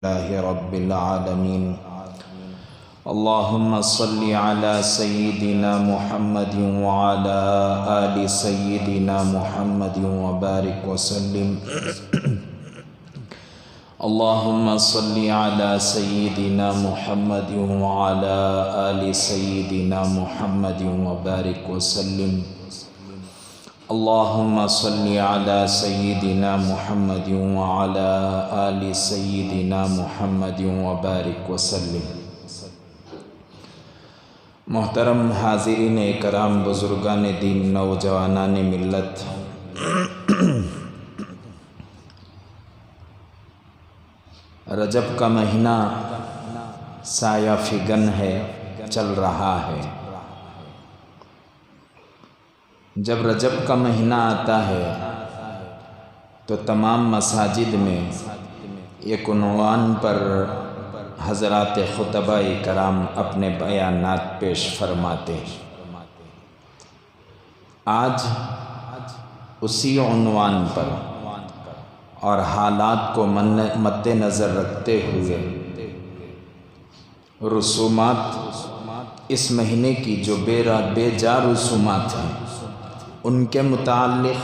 لله رب العالمين اللهم صل على سيدنا محمد وعلى آل سيدنا محمد وبارك وسلم اللهم صل على سيدنا محمد وعلى آل سيدنا محمد وبارك وسلم اللهم صل على سيدنا محمد وعلى آل سيدنا محمد وبارك وسلم۔ محترم حاضرین کرام، بزرگان دین، نوجوانان ملت، رجب کا مہینہ سایہ فگن ہے، چل رہا ہے۔ جب رجب کا مہینہ آتا ہے تو تمام مساجد میں ایک عنوان پر حضرات خطبہ کرام اپنے بیانات پیش فرماتے ہیں۔ آج اسی عنوان پر اور حالات کو مد نظر رکھتے ہوئے رسومات، اس مہینے کی جو بے جا رسومات ہیں ان کے متعلق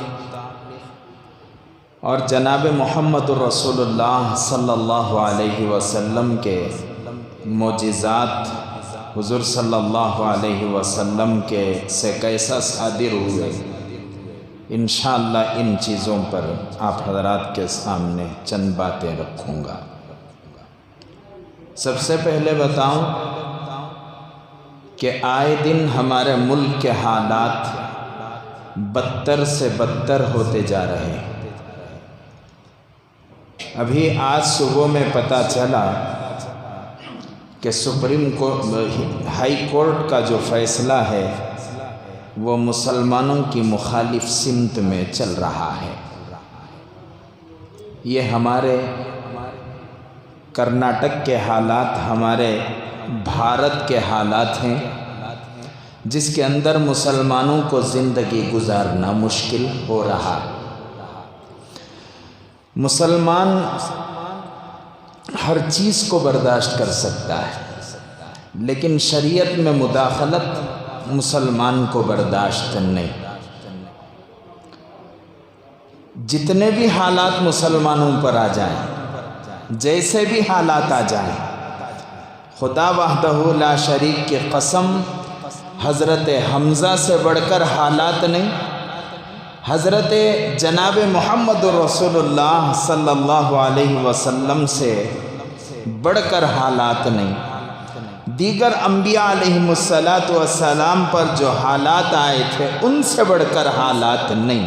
اور جناب محمد رسول اللہ صلی اللہ علیہ وسلم کے معجزات حضور صلی اللہ علیہ وسلم کے سے کیسا صادر ہوئے، انشاءاللہ ان چیزوں پر آپ حضرات کے سامنے چند باتیں رکھوں گا۔ سب سے پہلے بتاؤں کہ آئے دن ہمارے ملک کے حالات بدتر سے بدتر ہوتے جا رہے ہیں۔ ابھی آج صبح میں پتہ چلا کہ ہائی کورٹ کا جو فیصلہ ہے وہ مسلمانوں کی مخالف سمت میں چل رہا ہے۔ یہ ہمارے کرناٹک کے حالات، ہمارے بھارت کے حالات ہیں جس کے اندر مسلمانوں کو زندگی گزارنا مشکل ہو رہا۔ مسلمان ہر چیز کو برداشت کر سکتا ہے لیکن شریعت میں مداخلت مسلمان کو برداشت نہیں۔ جتنے بھی حالات مسلمانوں پر آ جائیں، جیسے بھی حالات آ جائیں، خدا وحدہ لا شریک کی قسم، حضرت حمزہ سے بڑھ کر حالات نہیں، حضرت جناب محمد رسول اللہ صلی اللہ علیہ وسلم سے بڑھ کر حالات نہیں، دیگر انبیاء علیہ السلام پر جو حالات آئے تھے ان سے بڑھ کر حالات نہیں۔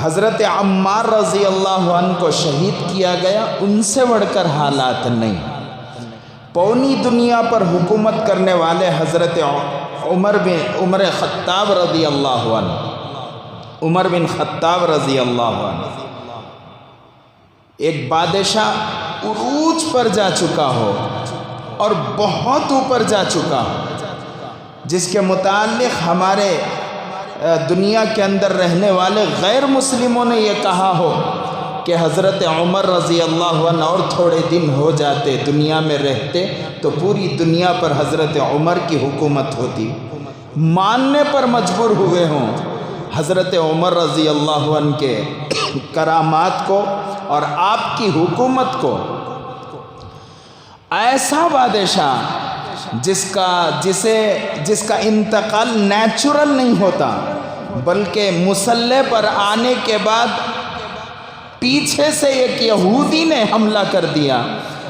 حضرت عمار رضی اللہ عنہ کو شہید کیا گیا، ان سے بڑھ کر حالات نہیں۔ پوری دنیا پر حکومت کرنے والے حضرت عمر بن خطاب رضی اللہ عنہ، عمر بن خطاب رضی اللہ عنہ، ایک بادشاہ عروج پر جا چکا ہو اور بہت اوپر جا چکا ہو، جس کے متعلق ہمارے دنیا کے اندر رہنے والے غیر مسلموں نے یہ کہا ہو کہ حضرت عمر رضی اللہ عنہ اور تھوڑے دن ہو جاتے، دنیا میں رہتے تو پوری دنیا پر حضرت عمر کی حکومت ہوتی، ماننے پر مجبور ہوئے ہوں حضرت عمر رضی اللہ عنہ کے کرامات کو اور آپ کی حکومت کو۔ ایسا بادشاہ جس کا انتقال نیچرل نہیں ہوتا بلکہ مسلح پر آنے کے بعد پیچھے سے ایک یہودی نے حملہ کر دیا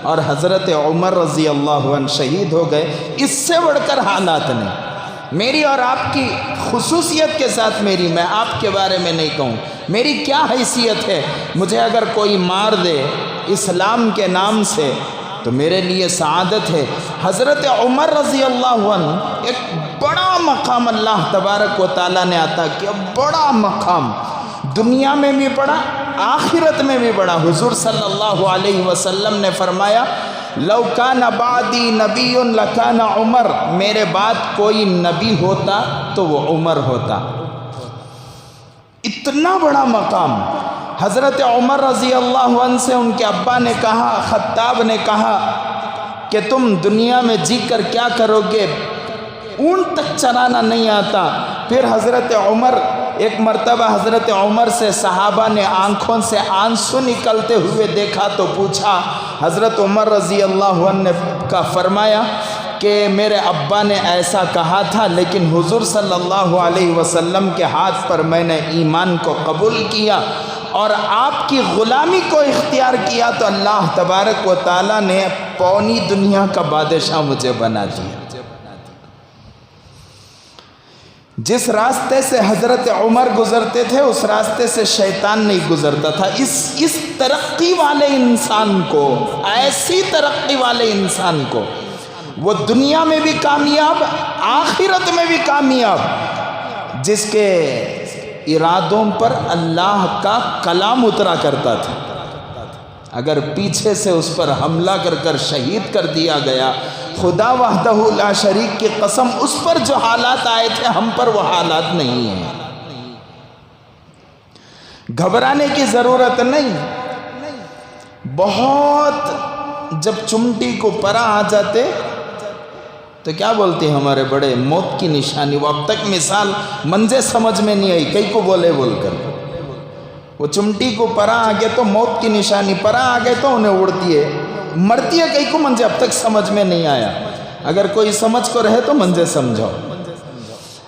اور حضرت عمر رضی اللہ عنہ شہید ہو گئے، اس سے بڑھ کر حالات نہیں۔ میری اور آپ کی خصوصیت کے ساتھ میں آپ کے بارے میں نہیں کہوں، میری کیا حیثیت ہے، مجھے اگر کوئی مار دے اسلام کے نام سے تو میرے لیے سعادت ہے۔ حضرت عمر رضی اللہ عنہ ایک بڑا مقام اللہ تبارک و تعالیٰ نے عطا کیا، بڑا مقام، دنیا میں بھی بڑا، آخرت میں بھی بڑا۔ حضور صلی اللہ علیہ وسلم نے فرمایا لو کان بعدی نبی لکان عمر، میرے بعد کوئی نبی ہوتا تو وہ عمر ہوتا۔ اتنا بڑا مقام، حضرت عمر رضی اللہ عنہ سے ان کے ابا نے کہا، خطاب نے کہا کہ تم دنیا میں جی کر کیا کرو گے، اونٹ تک چرانا نہیں آتا۔ پھر حضرت عمر، ایک مرتبہ حضرت عمر سے صحابہ نے آنکھوں سے آنسو نکلتے ہوئے دیکھا تو پوچھا، حضرت عمر رضی اللہ عنہ کا فرمایا کہ میرے ابا نے ایسا کہا تھا، لیکن حضور صلی اللہ علیہ وسلم کے ہاتھ پر میں نے ایمان کو قبول کیا اور آپ کی غلامی کو اختیار کیا تو اللہ تبارک و تعالیٰ نے پوری دنیا کا بادشاہ مجھے بنا دیا۔ جس راستے سے حضرت عمر گزرتے تھے اس راستے سے شیطان نہیں گزرتا تھا۔ اس ترقی والے انسان کو، ایسی ترقی والے انسان کو، وہ دنیا میں بھی کامیاب، آخرت میں بھی کامیاب، جس کے ارادوں پر اللہ کا کلام اترا کرتا تھا۔ اگر پیچھے سے اس پر حملہ کر شہید کر دیا گیا، خدا وحدہ لا شریک کی قسم، اس پر جو حالات آئے تھے ہم پر وہ حالات نہیں ہیں۔ گھبرانے کی ضرورت نہیں۔ بہت جب چمٹی کو پرا آ جاتے تو کیا بولتے ہیں ہمارے بڑے، موت کی نشانی۔ وہ اب تک مثال منجے سمجھ میں نہیں آئی، کئی کو بولے بول کر۔ وہ چمٹی کو پرا آگے تو موت کی نشانی، پرا آگے تو انہیں اڑتی ہے، مرتی ہے کئی کو منجے اب تک سمجھ میں نہیں آیا۔ اگر کوئی سمجھ کو رہے تو منجے سمجھو،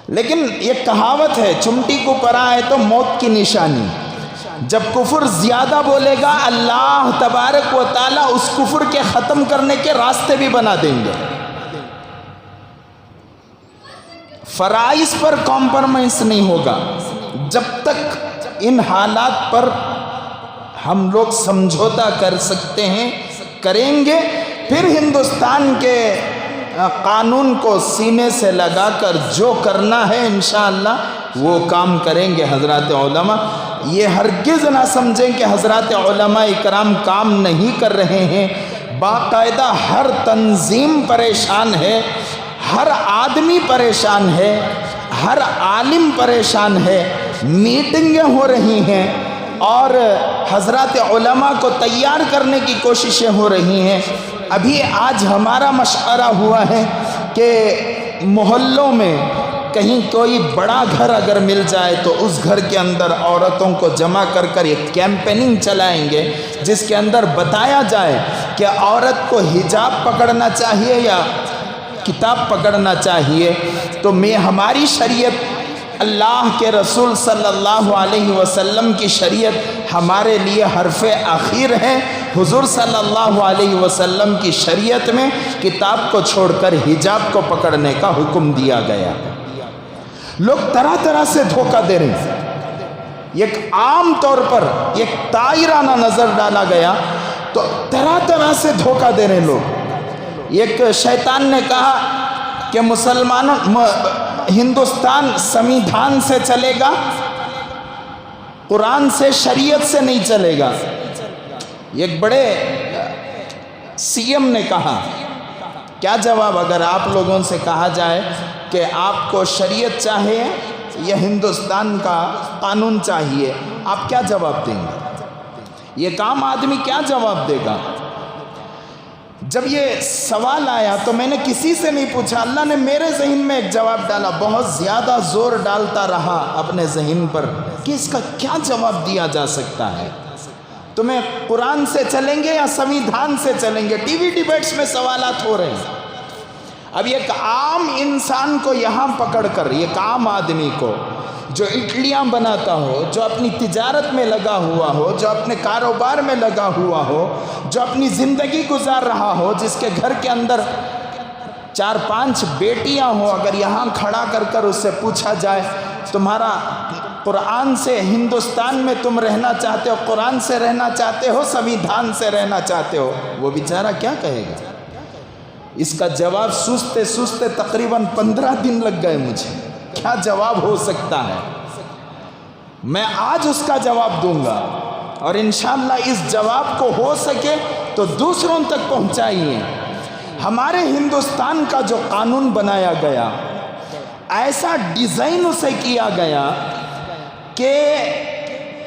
لیکن یہ کہاوت ہے، چمٹی کو پرا آئے تو موت کی نشانی۔ جب کفر زیادہ بولے گا اللہ تبارک و تعالیٰ اس کفر کے ختم کرنے کے راستے بھی بنا دیں گے۔ فرائض پر کمپرومائز نہیں ہوگا۔ جب تک ان حالات پر ہم لوگ سمجھوتا کر سکتے ہیں کریں گے، پھر ہندوستان کے قانون کو سینے سے لگا کر جو کرنا ہے انشاءاللہ وہ کام کریں گے۔ حضرات علماء یہ ہرگز نہ سمجھیں کہ حضرات علماء اکرام کام نہیں کر رہے ہیں، باقاعدہ ہر تنظیم پریشان ہے، ہر آدمی پریشان ہے، ہر عالم پریشان ہے، میٹنگیں ہو رہی ہیں اور حضرات علماء کو تیار کرنے کی کوششیں ہو رہی ہیں۔ ابھی آج ہمارا مشورہ ہوا ہے کہ محلوں میں کہیں کوئی بڑا گھر اگر مل جائے تو اس گھر کے اندر عورتوں کو جمع کر ایک کیمپیننگ چلائیں گے، جس کے اندر بتایا جائے کہ عورت کو حجاب پکڑنا چاہیے یا کتاب پکڑنا چاہیے۔ تو ہماری شریعت، اللہ کے رسول صلی اللہ علیہ وسلم کی شریعت ہمارے لیے حرف اخیر ہے۔ حضور صلی اللہ علیہ وسلم کی شریعت میں کتاب کو چھوڑ کر حجاب کو پکڑنے کا حکم دیا گیا۔ لوگ طرح طرح سے دھوکہ دے رہے ہیں۔ ایک عام طور پر ایک طائرانہ نظر ڈالا گیا تو طرح طرح سے دھوکہ دے رہے ہیں لوگ۔ ایک شیطان نے کہا کہ ہندوستان سمویدھان سے چلے گا، قرآن سے، شریعت سے نہیں چلے گا۔ ایک بڑے سی ایم نے کہا، کیا جواب اگر آپ لوگوں سے کہا جائے کہ آپ کو شریعت چاہیے یا ہندوستان کا قانون چاہیے، آپ کیا جواب دیں گے؟ یہ عام آدمی کیا جواب دے گا؟ جب یہ سوال آیا تو میں نے کسی سے نہیں پوچھا، اللہ نے میرے ذہن میں ایک جواب ڈالا، بہت زیادہ زور ڈالتا رہا اپنے ذہن پر کہ اس کا کیا جواب دیا جا سکتا ہے۔ تمہیں قرآن سے چلیں گے یا سمویدھان سے چلیں گے؟ ٹی وی ڈیبیٹس میں سوالات ہو رہے ہیں۔ اب ایک عام انسان کو یہاں پکڑ کر، ایک عام آدمی کو جو اٹلیاں بناتا ہو، جو اپنی تجارت میں لگا ہوا ہو، جو اپنے کاروبار میں لگا ہوا ہو، جو اپنی زندگی گزار رہا ہو، جس کے گھر کے اندر 4-5 بیٹیاں ہوں، اگر یہاں کھڑا کر اس سے پوچھا جائے تمہارا قرآن سے، ہندوستان میں تم رہنا چاہتے ہو، قرآن سے رہنا چاہتے ہو، سمویدھان سے رہنا چاہتے ہو، وہ بیچارہ کیا کہے گا؟ اس کا جواب سوچتے سوچتے تقریباً 15 دن لگ گئے مجھے۔ کیا جواب ہو سکتا ہے؟ میں آج اس کا جواب دوں گا اور انشاءاللہ اس جواب کو ہو سکے تو دوسروں تک پہنچائیے۔ ہمارے ہندوستان کا جو قانون بنایا گیا، ایسا ڈیزائن اسے کیا گیا کہ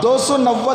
290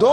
2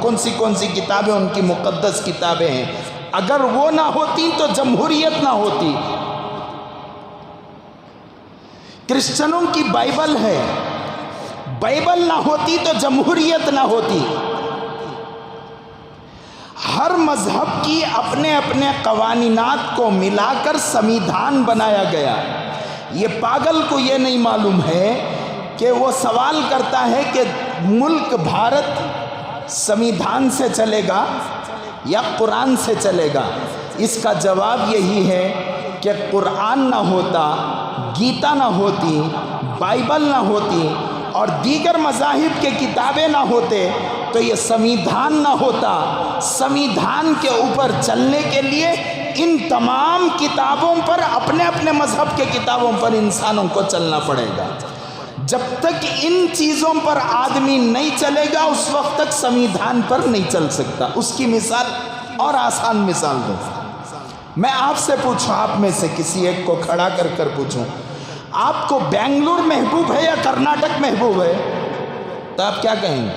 کون سی کتابیں ان کی مقدس کتابیں ہیں، اگر وہ نہ ہوتی تو جمہوریت نہ ہوتی۔ کرسچنوں کی بائبل ہے، بائبل نہ ہوتی تو جمہوریت نہ ہوتی۔ ہر مذہب کی اپنے اپنے قوانینات کو ملا کر سمویدھان بنایا گیا۔ یہ پاگل کو یہ نہیں معلوم ہے کہ وہ سوال کرتا ہے کہ ملک بھارت سمویدھان سے چلے گا یا قرآن سے چلے گا۔ اس کا جواب یہی ہے کہ قرآن نہ ہوتا، گیتا نہ ہوتی، بائبل نہ ہوتی اور دیگر مذاہب کے کتابیں نہ ہوتے تو یہ سمویدھان نہ ہوتا۔ سمویدھان کے اوپر چلنے کے لیے ان تمام کتابوں پر، اپنے اپنے مذہب کے کتابوں پر انسانوں کو چلنا پڑے گا۔ جب تک ان چیزوں پر آدمی نہیں چلے گا اس وقت تک سمویدھان پر نہیں چل سکتا۔ اس کی مثال اور آسان مثال دوں، میں آپ سے پوچھوں، آپ میں سے کسی ایک کو کھڑا کر کر پوچھوں، آپ کو بنگلور محبوب ہے یا کرناٹک محبوب ہے؟ تو آپ کیا کہیں گے؟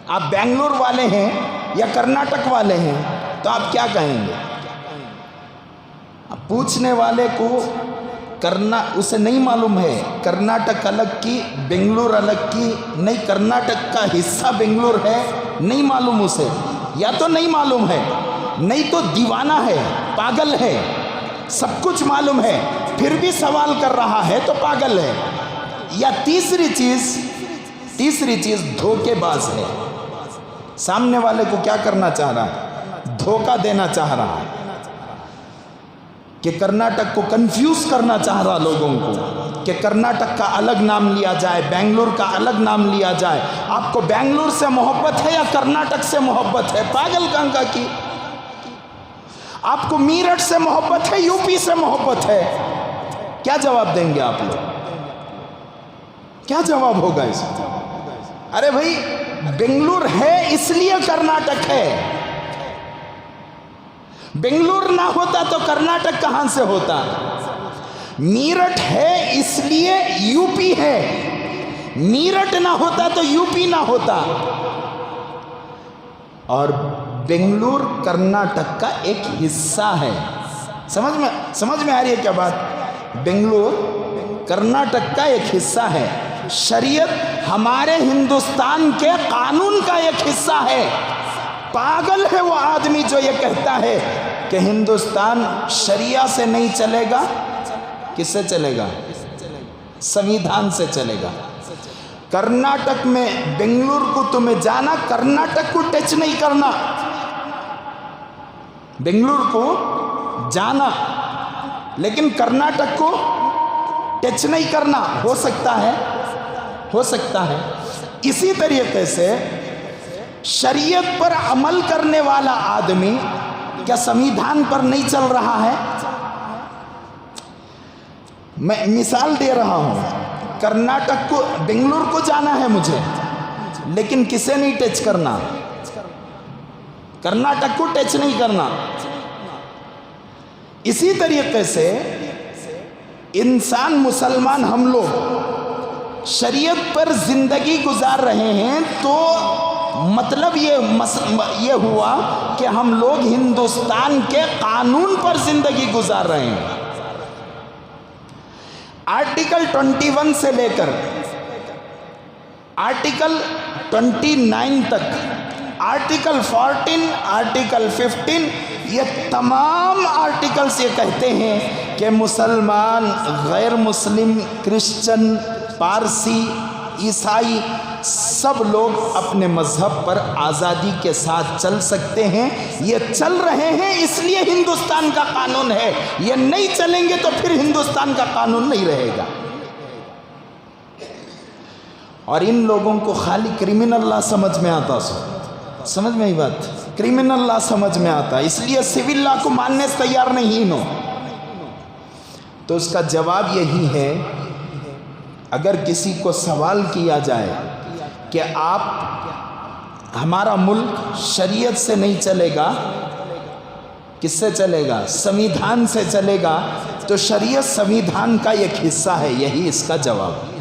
آپ بنگلور والے ہیں یا کرناٹک والے ہیں تو آپ کیا کہیں گے؟ پوچھنے والے کو اسے نہیں معلوم ہے کرناٹک الگ کی بنگلور الگ کی، نہیں کرناٹک کا حصہ بنگلور ہے، نہیں معلوم اسے، یا تو نہیں معلوم ہے، نہیں تو دیوانہ ہے، پاگل ہے۔ سب کچھ معلوم ہے پھر بھی سوال کر رہا ہے تو پاگل ہے۔ یا تیسری چیز دھوکے باز ہے، سامنے والے کو کیا کرنا چاہ رہا ہے؟ دھوکہ دینا چاہ رہا ہے کہ کرناٹک کو کنفیوز کرنا چاہ رہا لوگوں کو کہ کرناٹک کا الگ نام لیا جائے، بنگلور کا الگ نام لیا جائے۔ آپ کو بنگلور سے محبت ہے یا کرناٹک سے محبت ہے؟ پاگل گنگا کی۔ آپ کو میرٹھ سے محبت ہے، یو پی سے محبت ہے؟ کیا جواب دیں گے آپ لوگ؟ کیا جواب ہوگا اس کا؟ ارے بھائی بنگلور ہے اس لیے کرناٹک ہے، بنگلور نہ ہوتا تو کرناٹک کہاں سے ہوتا؟ میرٹھ ہے اس لیے یو پی ہے، میرٹھ نہ ہوتا تو یو پی نہ ہوتا۔ اور بنگلور کرناٹک کا ایک حصہ ہے۔ سمجھ میں آ رہی ہے کیا بات؟ بنگلور کرناٹک کا ایک حصہ ہے، شریعت ہمارے ہندوستان کے قانون کا ایک حصہ ہے۔ پاگل ہے وہ آدمی جو یہ کہتا ہے کہ ہندوستان شریعہ سے نہیں چلے گا۔ کس سے چلے گا؟ سمویدھان سے چلے گا۔ کرناٹک میں بنگلور کو تمہیں جانا، کرناٹک کو ٹچ نہیں کرنا۔ بنگلور کو جانا لیکن کرناٹک کو ٹچ نہیں کرنا۔ ہو سکتا ہے۔ اسی طریقے سے شریعت پر عمل کرنے والا آدمی کیا سمویدھان پر نہیں چل رہا ہے؟ میں مثال دے رہا ہوں، کرناٹک کو، بنگلور کو جانا ہے مجھے لیکن کسے نہیں ٹچ کرنا؟ کرناٹک کو ٹچ نہیں کرنا۔ اسی طریقے سے انسان، مسلمان ہم لوگ شریعت پر زندگی گزار رہے ہیں تو مطلب یہ ہوا کہ ہم لوگ ہندوستان کے قانون پر زندگی گزار رہے ہیں۔ آرٹیکل 21 سے لے کر آرٹیکل 29 تک، آرٹیکل 14، آرٹیکل 15، یہ تمام آرٹیکلز یہ کہتے ہیں کہ مسلمان، غیر مسلم، کرسچن، پارسی، عیسائی، سب لوگ اپنے مذہب پر آزادی کے ساتھ چل سکتے ہیں۔ یہ چل رہے ہیں اس لیے ہندوستان کا قانون ہے، یہ نہیں چلیں گے تو پھر ہندوستان کا قانون نہیں رہے گا۔ اور ان لوگوں کو خالی کرمنل لا سمجھ میں آتا، سمجھ میں ہی بات، کرمنل لا سمجھ میں آتا، اس لیے سول لا کو ماننے سے تیار نہیں ہو۔ تو اس کا جواب یہی ہے، اگر کسی کو سوال کیا جائے کہ آپ، ہمارا ملک شریعت سے نہیں چلے گا، کس سے چلے گا؟ سمویدھان سے چلے گا، تو شریعت سمویدھان کا ایک حصہ ہے، یہی اس کا جواب ہے۔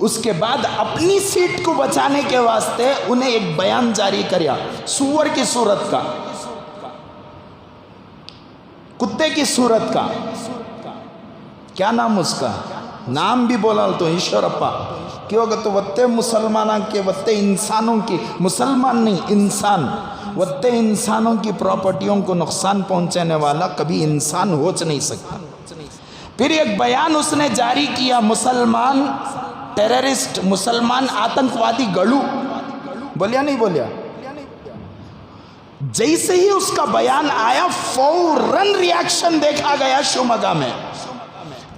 اس کے بعد اپنی سیٹ کو بچانے کے واسطے انہیں ایک بیان جاری کیا سور کی صورت کا، کتے کی صورت کا. کیا نام اس کا؟ نام بھی بولا تو ایشورپا. کیوں کہ تو وتے مسلمانوں کے وتے انسانوں کی، مسلمان نہیں انسان، وتے انسانوں کی پراپرٹیوں کو نقصان پہنچانے والا کبھی انسان ہو نہیں سکتا. پھر ایک بیان اس نے جاری کیا، مسلمان ٹیررسٹ، مسلمان آتنکوادی گڑو. بولیا نہیں بولیا؟ جیسے ہی اس کا بیان آیا فوراً ریاکشن دیکھا گیا شومگا میں.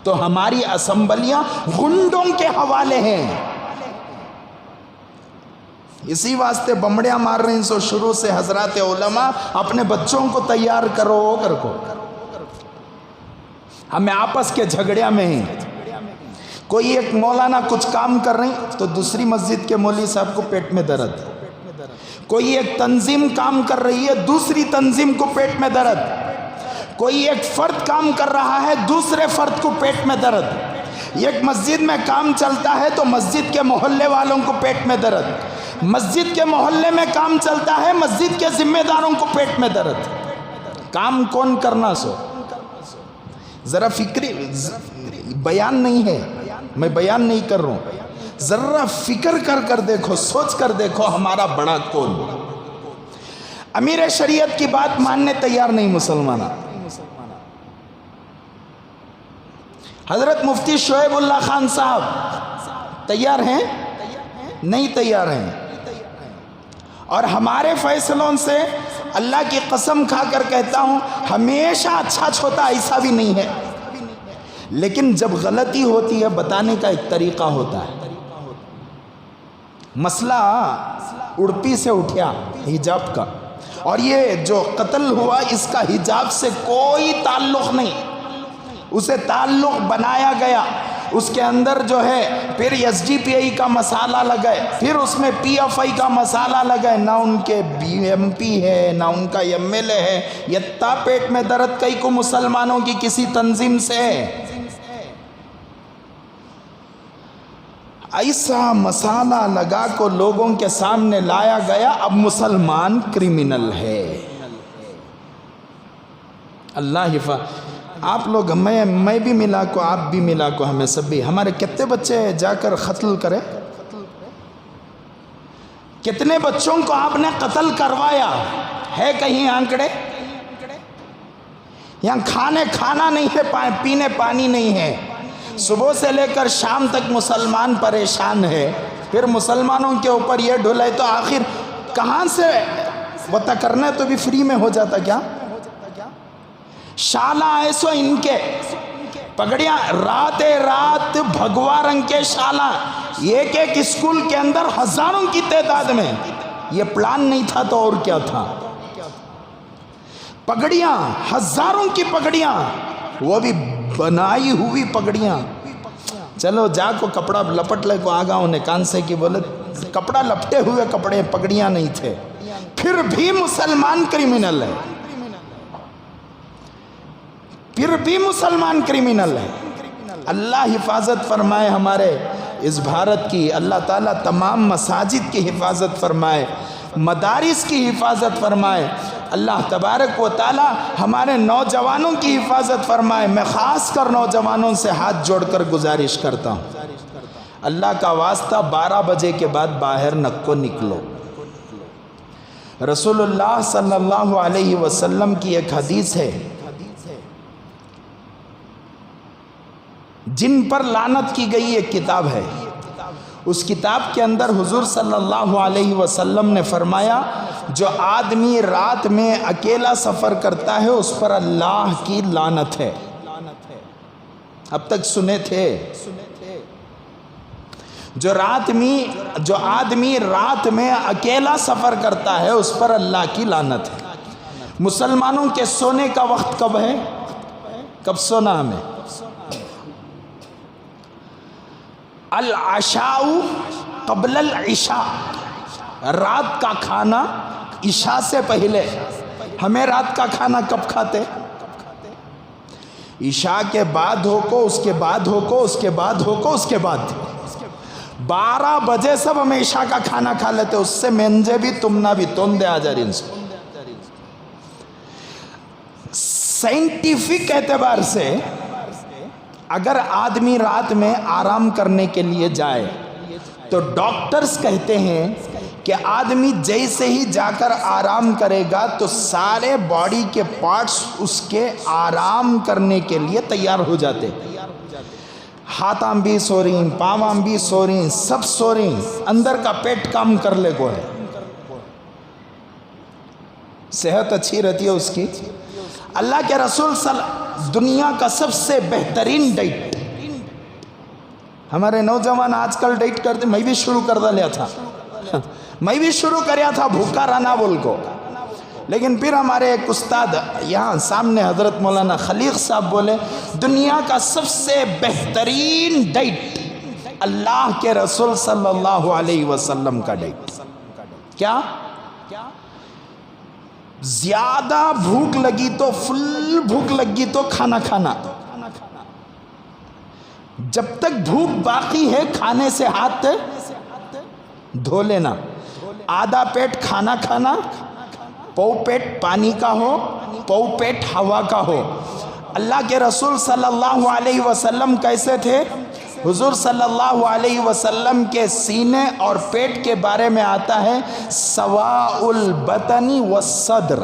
تو ہماری اسمبلیاں گنڈوں کے حوالے ہیں. اسی واسطے بمبڑیاں مار رہے ہیں. سو شروع سے حضرات علماء اپنے بچوں کو تیار کرو کو. ہمیں آپس کے جھگڑیاں میں ہیں. کوئی ایک مولانا کچھ کام کر رہے ہیں تو دوسری مسجد کے مولوی صاحب کو پیٹ میں درد. کوئی ایک تنظیم کام کر رہی ہے، دوسری تنظیم کو پیٹ میں درد. کوئی ایک فرد کام کر رہا ہے، دوسرے فرد کو پیٹ میں درد. ایک مسجد میں کام چلتا ہے تو مسجد کے محلے والوں کو پیٹ میں درد. مسجد کے محلے میں کام چلتا ہے، مسجد کے ذمہ داروں کو پیٹ میں درد. کام کون کرنا سو؟ ذرا فکری بیان نہیں ہے، میں بیان نہیں کر رہا ہوں. ذرا فکر کر دیکھو، سوچ کر دیکھو ہمارا بڑا کون. امیر شریعت کی بات ماننے تیار نہیں مسلمان. حضرت مفتی شعیب اللہ خان صاحب تیار ہیں؟ نہیں تیار ہیں. اور ہمارے فیصلوں سے اللہ کی قسم کھا کر کہتا ہوں ہمیشہ اچھا چھوٹا ایسا بھی نہیں ہے. لیکن جب غلطی ہوتی ہے بتانے کا ایک طریقہ ہوتا ہے. مسئلہ اڑپی سے اٹھیا حجاب کا، اور یہ جو قتل ہوا اس کا حجاب سے کوئی تعلق نہیں. اسے تعلق بنایا گیا، اس کے اندر جو ہے پھر ایس ڈی پی آئی کا مسالہ لگائے، پھر اس میں پی ایف آئی کا مسالہ لگائے. نہ ان کے بی ایم پی ہے نہ ان کا ایم ایل اے ہے. یتا پیٹ میں درد کئی کو مسلمانوں کی کسی تنظیم سے ہے. ایسا مسالہ لگا کو لوگوں کے سامنے لایا گیا. اب مسلمان کرمنل ہے. اللہ حفاظ. آپ لوگ میں بھی ملا کو، آپ بھی ملا کو، ہمیں سب بھی. ہمارے کتنے بچے جا کر قتل کرے؟ کتنے بچوں کو آپ نے قتل کروایا ہے؟ کہیں آنکڑے؟ یہاں کھانا نہیں ہے، پینے پانی نہیں ہے. صبح سے لے کر شام تک مسلمان پریشان ہے. پھر مسلمانوں کے اوپر یہ ڈھلائے تو آخر کہاں سے وطا کرنا ہے؟ تو بھی فری میں ہو جاتا کیا؟ شالہ ایسو ان کے پگڑیاں رات بھگوا رنگ کے شالہ، ایک اسکول کے اندر ہزاروں کی تعداد میں. یہ پلان نہیں تھا تو اور کیا تھا؟ پگڑیاں، ہزاروں کی پگڑیاں، وہ بھی بنائی ہوئی پگڑیاں. چلو جا کو کپڑا لپٹ لے کو آگا انہیں کان سے کی بولے کپڑا لپٹے ہوئے کپڑے، پگڑیاں نہیں تھے. پھر بھی مسلمان کرمنل ہے. پھر بھی مسلمان کرمنل ہے. اللہ حفاظت فرمائے ہمارے اس بھارت کی. اللہ تعالیٰ تمام مساجد کی حفاظت فرمائے، مدارس کی حفاظت فرمائے. اللہ تبارک و تعالیٰ ہمارے نوجوانوں کی حفاظت فرمائے. میں خاص کر نوجوانوں سے ہاتھ جوڑ کر گزارش کرتا ہوں، اللہ کا واسطہ 12 بجے کے بعد باہر نکو نکلو. رسول اللہ صلی اللہ علیہ وسلم کی ایک حدیث ہے، جن پر لعنت کی گئی ایک کتاب ہے. اس کتاب کے اندر حضور صلی اللہ علیہ وسلم نے فرمایا جو آدمی رات میں اکیلا سفر کرتا ہے اس پر اللہ کی لعنت ہے. اب تک سنے تھے؟ جو آدمی رات میں اکیلا سفر کرتا ہے اس پر اللہ کی لعنت ہے. مسلمانوں کے سونے کا وقت کب ہے؟ کب سونا ہمیں؟ العشاء قبل العشاء، رات کا کھانا عشاء سے پہلے. ہمیں رات کا کھانا کب کھاتے؟ عشاء کے بعد ہو کو، اس کے بعد ہو کو، اس کے بعد ہو کو، اس کے بعد. 12 بجے سب ہم عشاء کا کھانا کھا لیتے، اس سے مینجے بھی تم نہ بھی توندے آجارین سے۔ سائنٹیفک اعتبار سے اگر آدمی رات میں آرام کرنے کے لیے جائے تو ڈاکٹرز کہتے ہیں کہ آدمی جیسے ہی جا کر آرام کرے گا تو سارے باڈی کے پارٹس اس کے آرام کرنے کے لیے تیار ہو جاتے، ہاتھاں بھی سو رہی ہیں، پاواں بھی سو رہی ہیں، سب سو رہی ہیں، اندر کا پیٹ کام کر لے گو ہے، صحت اچھی رہتی ہے اس کی۔ اللہ کے رسول دنیا کا سب سے بہترین ڈائٹ، ہمارے نوجوان آج کل ڈائٹ کرتے، میں بھی شروع کر دیا تھا، میں بھی شروع کریا تھا بھوکا رہنا بول کو، لیکن پھر ہمارے ایک استاد یہاں سامنے حضرت مولانا خلیق صاحب بولے دنیا کا سب سے بہترین ڈائٹ اللہ کے رسول صلی اللہ علیہ وسلم کا ڈائٹ۔ کیا؟ زیادہ بھوک لگی تو فل بھوک لگی تو کھانا کھانا، جب تک بھوک باقی ہے کھانے سے ہاتھ دھو لینا، آدھا پیٹ کھانا کھانا، پو پیٹ پانی کا ہو، پو پیٹ ہوا کا ہو۔ اللہ کے رسول صلی اللہ علیہ وسلم کیسے تھے؟ حضور صلی اللہ علیہ وسلم کے سینے اور پیٹ کے بارے میں آتا ہے سواء البطن والصدر،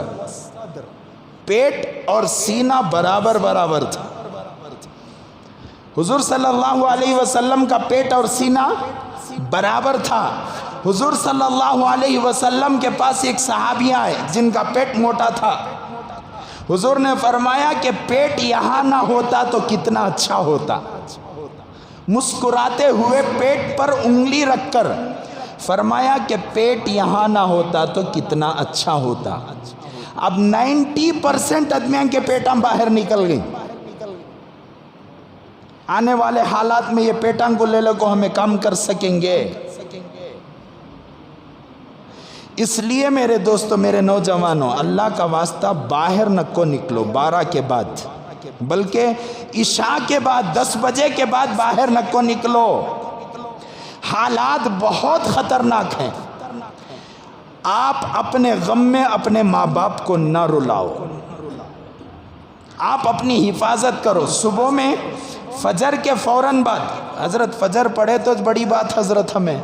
پیٹ اور سینہ برابر برابر تھا۔ حضور صلی اللہ علیہ وسلم کا پیٹ اور سینہ برابر تھا۔ حضور صلی اللہ علیہ وسلم کے پاس ایک صحابیہ آئے جن کا پیٹ موٹا تھا، حضور نے فرمایا کہ پیٹ یہاں نہ ہوتا تو کتنا اچھا ہوتا، مسکراتے ہوئے پیٹ پر انگلی رکھ کر فرمایا کہ پیٹ یہاں نہ ہوتا تو کتنا اچھا ہوتا۔ اب 90% آدمیاں کے پیٹاں باہر نکل گئیں، آنے والے حالات میں یہ پیٹاں کو لے لے کو ہمیں کام کر سکیں گے۔ اس لیے میرے دوستو، میرے نوجوانوں، اللہ کا واسطہ باہر نہ کو نکلو 12 کے بعد، بلکہ عشاء کے بعد 10 بجے کے بعد باہر نہ کو نکلو، حالات بہت خطرناک ہیں۔ آپ اپنے غم میں اپنے ماں باپ کو نہ رلاؤ، آپ اپنی حفاظت کرو۔ صبح میں فجر کے فوراً بعد، حضرت فجر پڑھے تو بڑی بات حضرت ہمیں،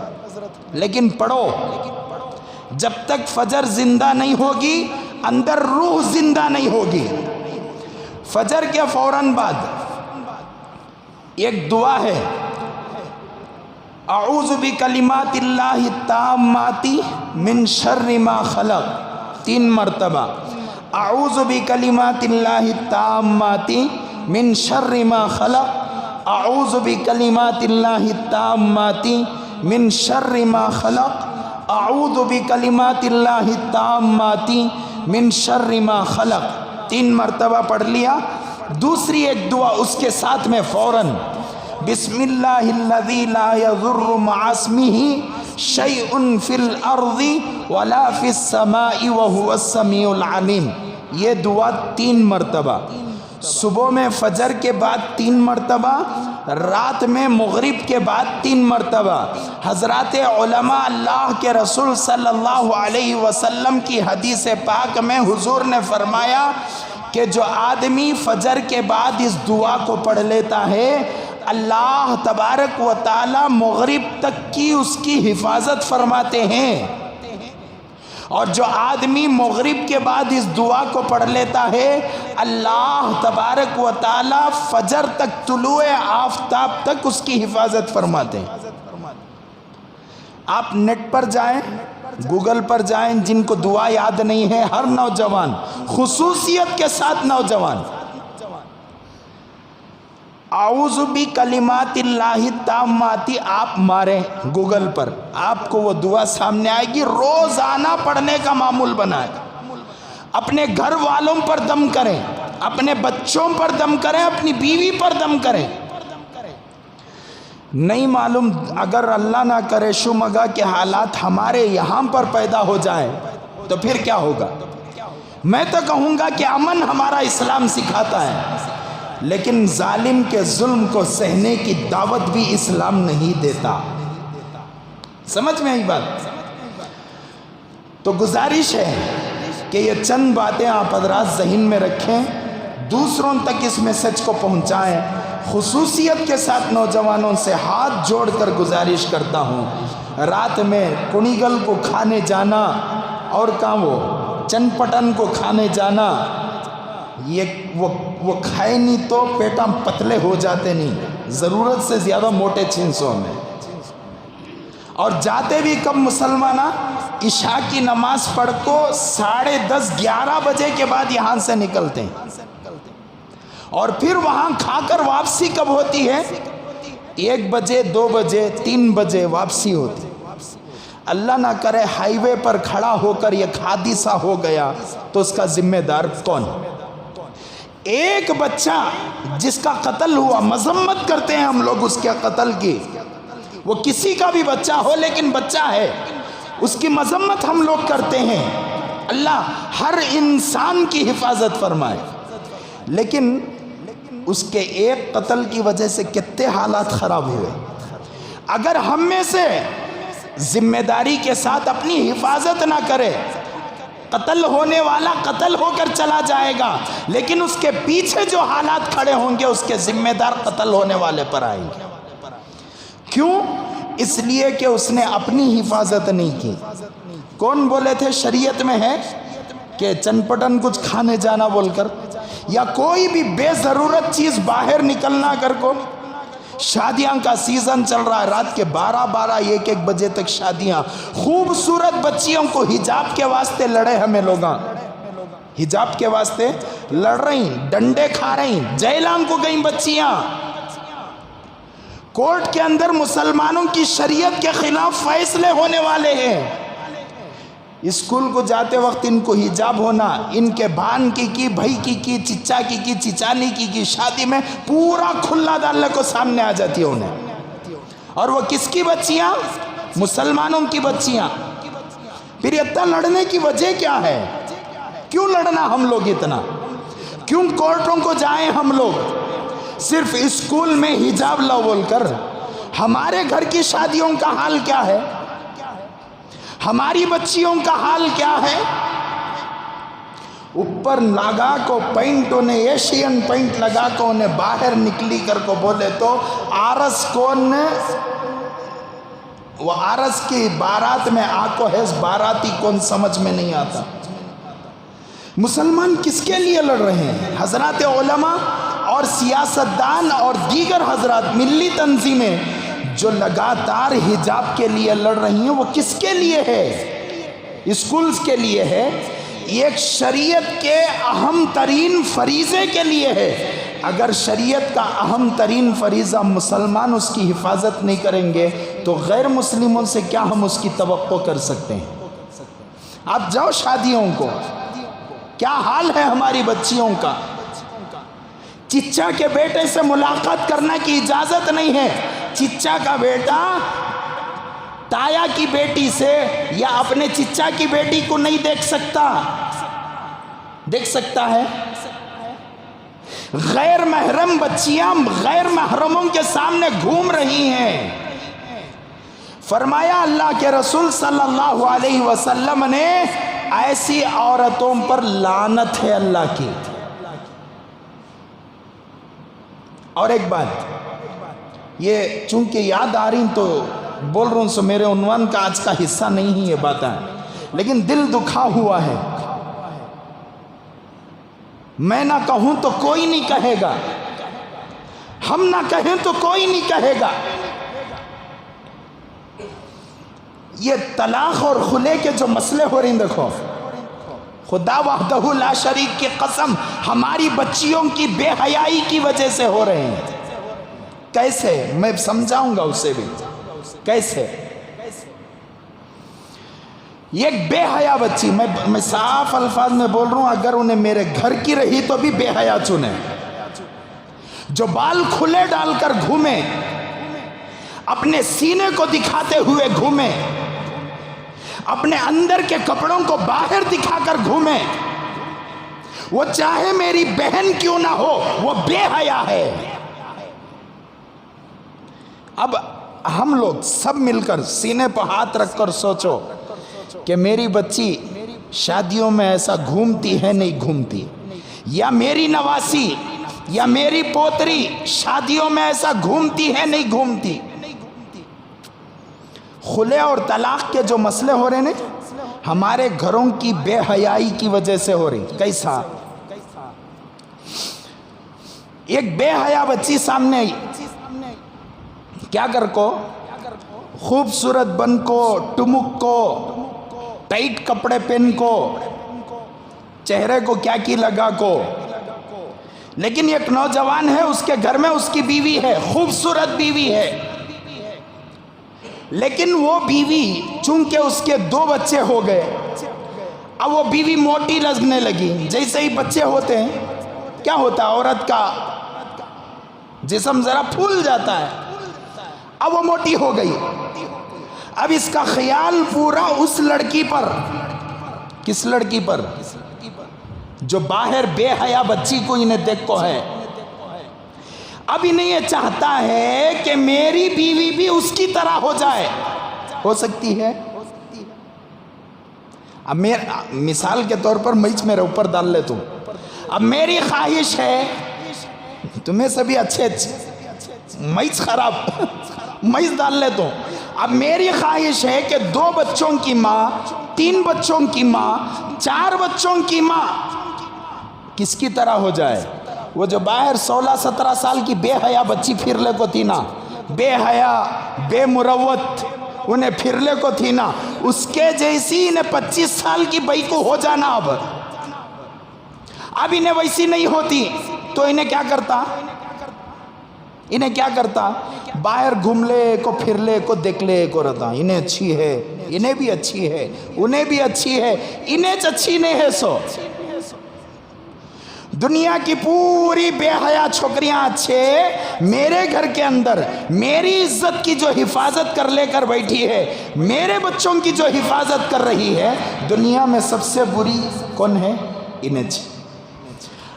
لیکن پڑھو، جب تک فجر زندہ نہیں ہوگی اندر روح زندہ نہیں ہوگی۔ فجر کے فوراً بعد ایک دعا ہے، اعوذ بکلمات اللہ التامات من شر ما خلق، 3 مرتبہ، اعوذ بکلمات اللہ التامات من شر ما خلق، اعوذ بکلمات اللہ التامات من شر ما خلق، اعوذ بکلمات اللہ التامات من شر ما خلق، 3 مرتبہ پڑھ لیا۔ دوسری ایک دعا اس کے ساتھ میں فوراً، بسم اللہ الذی لا یضر مع اسمہ شیء فی الارض ولا فی السماء وہو السمیع العلیم، یہ دعا 3 مرتبہ، صبح میں فجر کے بعد 3 مرتبہ، رات میں مغرب کے بعد 3 مرتبہ۔ حضرات علماء اللہ کے رسول صلی اللہ علیہ وسلم کی حدیث پاک میں حضور نے فرمایا کہ جو آدمی فجر کے بعد اس دعا کو پڑھ لیتا ہے، اللہ تبارک و تعالی مغرب تک کی اس کی حفاظت فرماتے ہیں، اور جو آدمی مغرب کے بعد اس دعا کو پڑھ لیتا ہے، اللہ تبارک و تعالی فجر تک، طلوع آفتاب تک اس کی حفاظت فرماتے ہیں۔ آپ نیٹ پر جائیں، گوگل پر جائیں، جن کو دعا یاد نہیں ہے، ہر نوجوان، خصوصیت کے ساتھ نوجوان، اعوذ بکلمات اللہ التامات آپ ماریں گوگل پر، آپ کو وہ دعا سامنے آئے گی۔ روزانہ پڑھنے کا معمول بنائیں، اپنے گھر والوں پر دم کریں، اپنے بچوں پر دم کریں، اپنی بیوی پر دم کریں۔ نہیں معلوم، اگر اللہ نہ کرے شمگا کے حالات ہمارے یہاں پر پیدا ہو جائیں تو پھر کیا ہوگا؟ میں تو کہوں گا کہ امن ہمارا اسلام سکھاتا ہے، لیکن ظالم کے ظلم کو سہنے کی دعوت بھی اسلام نہیں دیتا۔ سمجھ میں آئی بات؟ تو گزارش ہے کہ یہ چند باتیں آپ حضرات ذہن میں رکھیں، دوسروں تک اس میسج کو پہنچائیں۔ خصوصیت کے ساتھ نوجوانوں سے ہاتھ جوڑ کر گزارش کرتا ہوں، رات میں کنیگل کو کھانے جانا اور کہاں وہ چن پٹن کو کھانے جانا، وہ کھائے نہیں تو پیٹا پتلے ہو جاتے نہیں، ضرورت سے زیادہ موٹے چھینسوں میں۔ اور جاتے بھی کب مسلمانہ؟ عشاء کی نماز پڑھ کو 10:30 11 بجے کے بعد یہاں سے نکلتے ہیں، اور پھر وہاں کھا کر واپسی کب ہوتی ہے؟ 1 بجے 2 بجے 3 بجے واپسی ہوتی۔ اللہ نہ کرے ہائی وے پر کھڑا ہو کر یہ حادثہ ہو گیا تو اس کا ذمہ دار کون؟ ایک بچہ جس کا قتل ہوا، مذمت کرتے ہیں ہم لوگ اس کے قتل کی، وہ کسی کا بھی بچہ ہو لیکن بچہ ہے، اس کی مذمت ہم لوگ کرتے ہیں۔ اللہ ہر انسان کی حفاظت فرمائے، لیکن اس کے ایک قتل کی وجہ سے کتنے حالات خراب ہوئے۔ اگر ہم میں سے ذمہ داری کے ساتھ اپنی حفاظت نہ کرے، قتل ہونے والا قتل ہو کر چلا جائے گا، لیکن اس کے پیچھے جو حالات کھڑے ہوں گے اس کے ذمہ دار قتل ہونے والے پر آئیں گے۔ کیوں؟ اس لیے کہ اس نے اپنی حفاظت نہیں کی۔ کون بولے تھے شریعت میں ہے کہ چن پٹن کچھ کھانے جانا بول کر، یا کوئی بھی بے ضرورت چیز باہر نکلنا کر کو؟ شادیاں کا سیزن چل رہا ہے، رات کے 12 1 بجے تک شادیاں، خوبصورت بچیوں کو حجاب کے واسطے لڑے ہمیں لوگاں، حجاب کے واسطے لڑ رہی، ڈنڈے کھا رہی، جیلان کو گئیں بچیاں۔ کورٹ کے اندر مسلمانوں کی شریعت کے خلاف فیصلے ہونے والے ہیں۔ اسکول کو جاتے وقت ان کو حجاب ہونا، ان کے بھان کی بھائی کی چچا کی چچانی کی شادی میں پورا کھلا ڈالنے کو سامنے آ جاتی ہے انہیں، اور وہ کس کی بچیاں؟ مسلمانوں کی بچیاں۔ پھر اتنا لڑنے کی وجہ کیا ہے؟ کیوں لڑنا ہم لوگ اتنا؟ کیوں کورٹوں کو جائیں ہم لوگ؟ صرف اسکول میں حجاب لاؤ بول کر۔ ہمارے گھر کی شادیوں کا حال کیا ہے؟ ہماری بچیوں کا حال کیا ہے؟ اوپر لگا کو پینٹ، انہیں ایشین پینٹ لگا کو انہیں باہر نکلی کر کو بولے تو آرس کون نے؟ وہ آرس کی بارات میں آکو ہے، باراتی کون سمجھ میں نہیں آتا۔ مسلمان کس کے لیے لڑ رہے ہیں؟ حضرات علماء اور سیاستدان اور دیگر حضرات ملی تنظیمیں جو لگاتار حجاب کے لیے لڑ رہی ہیں، وہ کس کے لیے ہے؟ اسکولز کے لیے ہے، ایک شریعت کے اہم ترین فریضے کے لیے ہے۔ اگر شریعت کا اہم ترین فریضہ مسلمان اس کی حفاظت نہیں کریں گے تو غیر مسلموں سے کیا ہم اس کی توقع کر سکتے ہیں؟ آپ جاؤ شادیوں کو، کیا حال ہے ہماری بچیوں کا؟ چچا کے بیٹے سے ملاقات کرنے کی اجازت نہیں ہے۔ چچا کا بیٹا تایا کی بیٹی سے یا اپنے چچا کی بیٹی کو نہیں دیکھ سکتا۔ دیکھ سکتا ہے؟ غیر محرم بچیاں غیر محرموں کے سامنے گھوم رہی ہیں۔ فرمایا اللہ کے رسول صلی اللہ علیہ وسلم نے ایسی عورتوں پر لعنت ہے اللہ کی۔ اور ایک بات یہ چونکہ یاد آ رہی تو بول رہا ہوں، سو میرے عنوان کا آج کا حصہ نہیں ہی یہ باتیں، لیکن دل دکھا ہوا ہے۔ میں نہ کہوں تو کوئی نہیں کہے گا، ہم نہ کہیں تو کوئی نہیں کہے گا۔ یہ طلاق اور خلے کے جو مسئلے ہو رہے ہیں، دیکھو خدا وحدہ لا شریک کی قسم ہماری بچیوں کی بے حیائی کی وجہ سے ہو رہے ہیں۔ کیسے؟ میں سمجھاؤں گا اسے بھی کیسے۔ یہ ایک بے حیا بچی، میں صاف الفاظ میں بول رہا ہوں، اگر انہیں میرے گھر کی رہی تو بھی بے حیا چنے، جو بال کھلے ڈال کر گھومے، اپنے سینے کو دکھاتے ہوئے گھومے، اپنے اندر کے کپڑوں کو باہر دکھا کر گھومے، وہ چاہے میری بہن کیوں نہ ہو وہ بے حیا ہے۔ اب ہم لوگ سب مل کر سینے پہ ہاتھ رکھ کر سوچو کہ میری بچی شادیوں میں ایسا گھومتی ہے نہیں گھومتی، یا میری نواسی یا میری پوتری شادیوں میں ایسا گھومتی ہے نہیں گھومتی۔ خلع اور طلاق کے جو مسئلے ہو رہے ہیں ہمارے گھروں کی بے حیائی کی وجہ سے ہو رہی۔ کیسا؟ ایک بے حیا بچی سامنے آئی، کیا کر کو خوبصورت بن کو، ٹمک کو، ٹائٹ کپڑے پہن کو، چہرے کو کیا کی لگا کو، لیکن ایک نوجوان ہے، اس کے گھر میں اس کی بیوی ہے، خوبصورت بیوی ہے، لیکن وہ بیوی چونکہ اس کے 2 بچے ہو گئے، اب وہ بیوی موٹی لگنے لگی۔ جیسے ہی بچے ہوتے ہیں کیا ہوتا ہے، عورت کا جسم ذرا پھول جاتا ہے، اب وہ موٹی ہو گئی۔ اب اس کا خیال پورا اس لڑکی پر، کس لڑکی پر؟ جو باہر بے حیا بچی کو انہیں دیکھ کو ہے۔ اب انہیں یہ چاہتا ہے کہ میری بیوی بھی اس کی طرح ہو جائے، ہو سکتی ہے؟ اب مثال کے طور پر میچ میرے اوپر ڈال لیتا ہوں، اب میری خواہش ہے تمہیں سے بھی اچھے میچ خراب میچ ڈال لیتا ہوں، اب میری خواہش ہے کہ 2 بچوں کی ماں، 3 بچوں کی ماں، 4 بچوں کی ماں کس کی طرح ہو جائے؟ وہ جو باہر 16-17 سال کی بے حیا بچی پھرلے کو تھی نا، بے حیا بے مروت انہیں پھرلے کو تھی نا، اس کے جیسی انہیں 25 سال کی بئی کو ہو جانا۔ اب انہیں ویسی نہیں ہوتی تو انہیں کیا کرتا؟ انہیں کیا کرتا؟ باہر گھوم لے کو، پھر لے کو، دیکھ لے کو رہتا، انہیں اچھی ہے، انہیں بھی اچھی ہے، انہیں بھی اچھی ہے، انہیں اچھی نہیں ہے۔ سو دنیا کی پوری بے حیا چھوکریاں اچھے، میرے گھر کے اندر میری عزت کی جو حفاظت کر لے کر بیٹھی ہے، میرے بچوں کی جو حفاظت کر رہی ہے، دنیا میں سب سے بری کون ہے؟ انہیں۔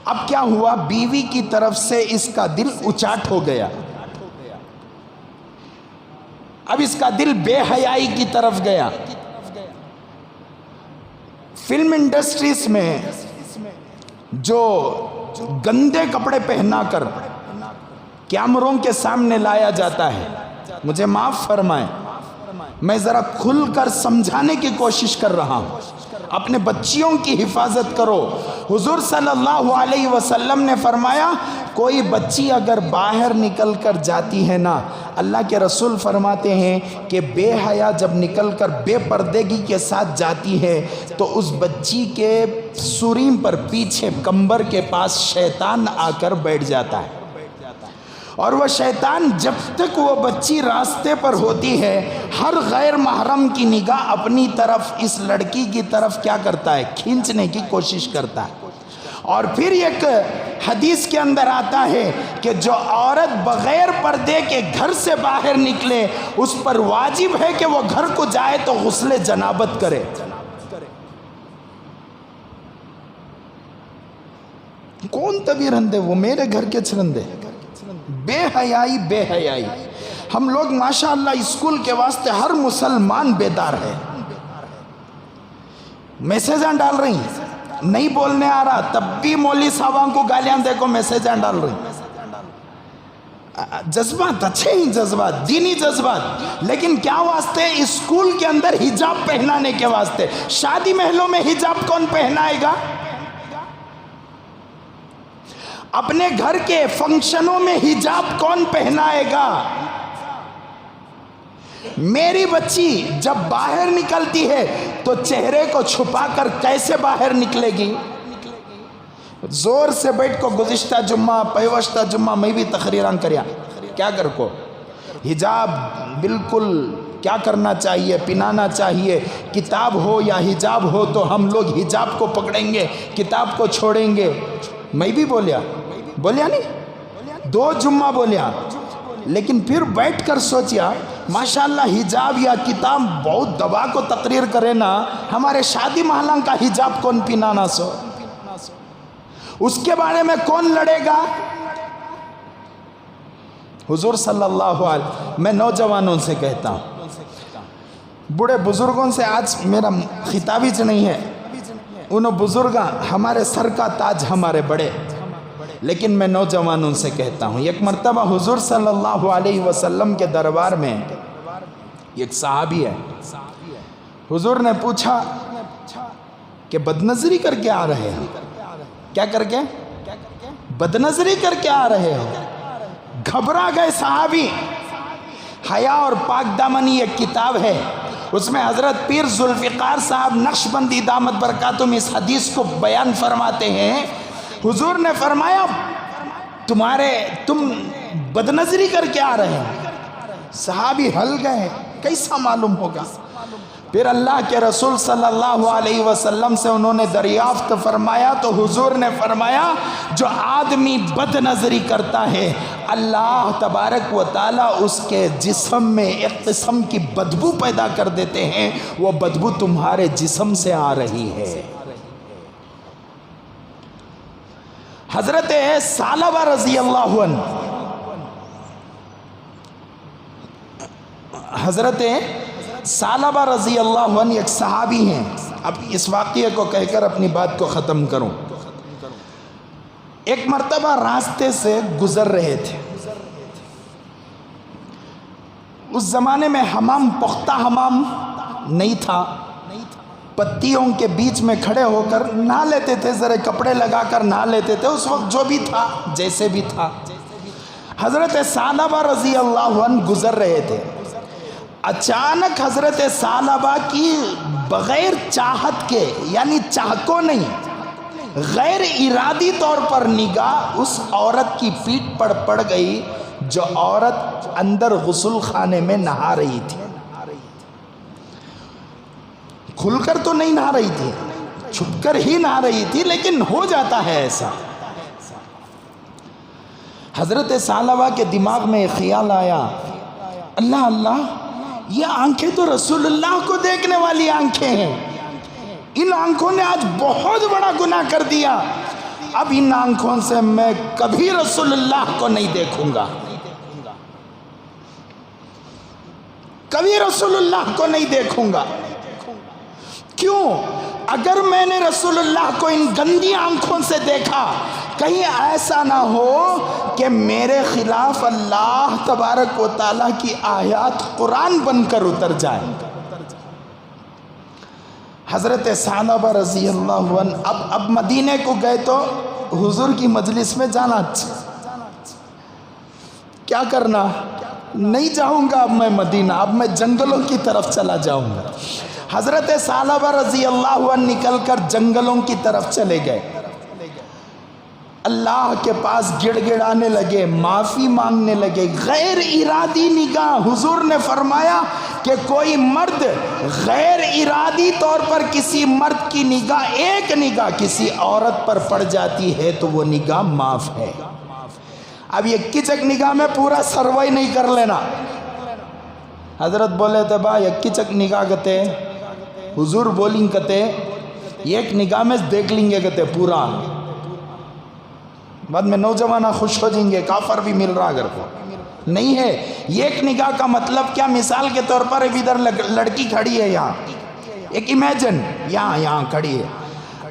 اب کیا ہوا؟ بیوی کی طرف سے اس کا دل اچاٹ ہو گیا، اب اس کا دل بے حیائی کی طرف گیا۔ فلم انڈسٹریز میں جو گندے کپڑے پہنا کر کیمروں کے سامنے لایا جاتا ہے، مجھے معاف فرمائیں، میں ذرا کھل کر سمجھانے کی کوشش کر رہا ہوں۔ اپنے بچیوں کی حفاظت کرو۔ حضور صلی اللہ علیہ وسلم نے فرمایا، کوئی بچی اگر باہر نکل کر جاتی ہے نا، اللہ کے رسول فرماتے ہیں کہ بے حیا جب نکل کر بے پردگی کے ساتھ جاتی ہے تو اس بچی کے سریم پر پیچھے کمبر کے پاس شیطان آ کر بیٹھ جاتا ہے، اور وہ شیطان جب تک وہ بچی راستے پر ہوتی ہے، ہر غیر محرم کی نگاہ اپنی طرف اس لڑکی کی طرف کیا کرتا ہے؟ کھینچنے کی کوشش کرتا ہے۔ اور پھر ایک حدیث کے اندر آتا ہے کہ جو عورت بغیر پردے کے گھر سے باہر نکلے، اس پر واجب ہے کہ وہ گھر کو جائے تو غسل جنابت کرے۔ کون طبی رندے؟ وہ میرے گھر کے چرندے۔ بے حیائی، بے حیائی۔ ہم لوگ ماشاءاللہ اسکول کے واسطے ہر مسلمان بیدار ہے، میسیجاں ڈال رہی ہیں، نہیں بولنے آ رہا تب بھی مولوی صاحبوں کو گالیاں دے کو میسیجاں ڈال رہی ہیں۔ جذبات اچھے ہی، جذبات دینی جذبات، لیکن کیا واسطے؟ اسکول کے اندر حجاب پہنانے کے واسطے۔ شادی محلوں میں حجاب کون پہنائے گا؟ اپنے گھر کے فنکشنوں میں حجاب کون پہنائے گا؟ میری بچی جب باہر نکلتی ہے تو چہرے کو چھپا کر کیسے باہر نکلے گی؟ زور سے بیٹھ کو گزشتہ جمعہ پیوشتہ جمعہ میں بھی تقریراں کریا، کیا کر کو حجاب بالکل کیا کرنا چاہیے؟ پنانا چاہیے۔ کتاب ہو یا حجاب ہو تو ہم لوگ حجاب کو پکڑیں گے، کتاب کو چھوڑیں گے۔ میں بھی بولیا نہیں، 2 جمعہ بولیا، لیکن پھر بیٹھ کر سوچیا ماشاءاللہ حجاب یا کتاب بہت دبا کو تقریر کرے نا، ہمارے شادی محلہ کا حجاب کون پنانا سو؟ اس کے بارے میں کون لڑے گا؟ حضور صلی اللہ علیہ، میں نوجوانوں سے کہتا ہوں، بڑے بزرگوں سے آج میرا خطاب ہی نہیں ہے، انہوں بزرگاں ہمارے سر کا تاج ہمارے بڑے، لیکن میں نوجوانوں سے کہتا ہوں، ایک مرتبہ حضور صلی اللہ علیہ وسلم کے دربار میں ایک صحابی ہے، حضور نے پوچھا کہ بدنظری کر کے آ رہے ہو؟ کیا کر کے؟ بدنظری کر کے آ رہے ہو؟ گھبرا گئے صحابی۔ حیا اور پاک دامنی ایک کتاب ہے، اس میں حضرت پیر ذوالفقار صاحب نقشبندی دامت برکاتہم اس حدیث کو بیان فرماتے ہیں، حضور نے فرمایا تم بدنظری کر کے آ رہے ہیں۔ صحابی ہل گئے، کیسا معلوم ہوگا؟ پھر اللہ کے رسول صلی اللہ علیہ وسلم سے انہوں نے دریافت فرمایا تو حضور نے فرمایا جو آدمی بد نظری کرتا ہے اللہ تبارک و تعالیٰ اس کے جسم میں ایک قسم کی بدبو پیدا کر دیتے ہیں، وہ بدبو تمہارے جسم سے آ رہی ہے۔ حضرت ثعلبہ رضی اللہ عنہ، حضرت ثعلبہ رضی اللہ عنہ ایک صحابی ہیں۔ اب اس واقعے کو کہہ کر اپنی بات کو ختم کروں۔ ایک مرتبہ راستے سے گزر رہے تھے، اس زمانے میں حمام پختہ حمام نہیں تھا، پتیوں کے بیچ میں کھڑے ہو کر نہا لیتے تھے، ذرا کپڑے لگا کر نہا لیتے تھے، اس وقت جو بھی تھا جیسے بھی تھا۔ حضرت ثعلبہ رضی اللہ عنہ گزر رہے تھے، اچانک حضرت ثعلبہ کی بغیر چاہت کے، یعنی چاہ کو نہیں، غیر ارادی طور پر نگاہ اس عورت کی پیٹھ پر پڑ گئی جو عورت اندر غسل خانے میں نہا رہی تھی۔ کھل کر تو نہیں نہا رہی تھی، چھپ کر ہی نہا رہی تھی، لیکن ہو جاتا ہے ایسا۔ حضرت ثعلبہ کے دماغ میں ایک خیال آیا، اللہ اللہ، یہ آنکھیں تو رسول اللہ کو دیکھنے والی آنکھیں ہیں، ان آنکھوں نے آج بہت بڑا گناہ کر دیا، اب ان آنکھوں سے میں کبھی رسول اللہ کو نہیں دیکھوں گا، کبھی رسول اللہ کو نہیں دیکھوں گا۔ کیوں؟ اگر میں نے رسول اللہ کو ان گندی آنکھوں سے دیکھا، کہیں ایسا نہ ہو کہ میرے خلاف اللہ تبارک و تعالیٰ کی آیات قرآن بن کر اتر جائیں۔ حضرت ثعلبہ رضی اللہ عنہ اب مدینے کو گئے تو حضور کی مجلس میں جانا، کیا کرنا؟ نہیں جاؤں گا اب میں مدینہ، اب میں جنگلوں کی طرف چلا جاؤں گا۔ حضرت ثعلبہ رضی اللہ عنہ نکل کر جنگلوں کی طرف چلے گئے، اللہ کے پاس گڑ گڑانے لگے، معافی مانگنے لگے، غیر ارادی نگاہ۔ حضور نے فرمایا کہ کوئی مرد غیر ارادی طور پر کسی مرد کی نگاہ، ایک نگاہ کسی عورت پر پڑ جاتی ہے تو وہ نگاہ معاف ہے۔ اب یہ کچک نگاہ میں پورا سروے نہیں کر لینا۔ حضرت بولے تھے با یک کچک نگاہ کہتے، حضور بولیں کہتے ایک نگاہ میں دیکھ لیں گے کہتے پورا، بعد میں نوجوانہ خوش ہو جائیں گے، کافر بھی مل رہا اگر کو نہیں ہے۔ ایک نگاہ کا مطلب کیا؟ مثال کے طور پر ادھر لڑکی کھڑی ہے، یہاں ایک امیجن یہاں کھڑی ہے،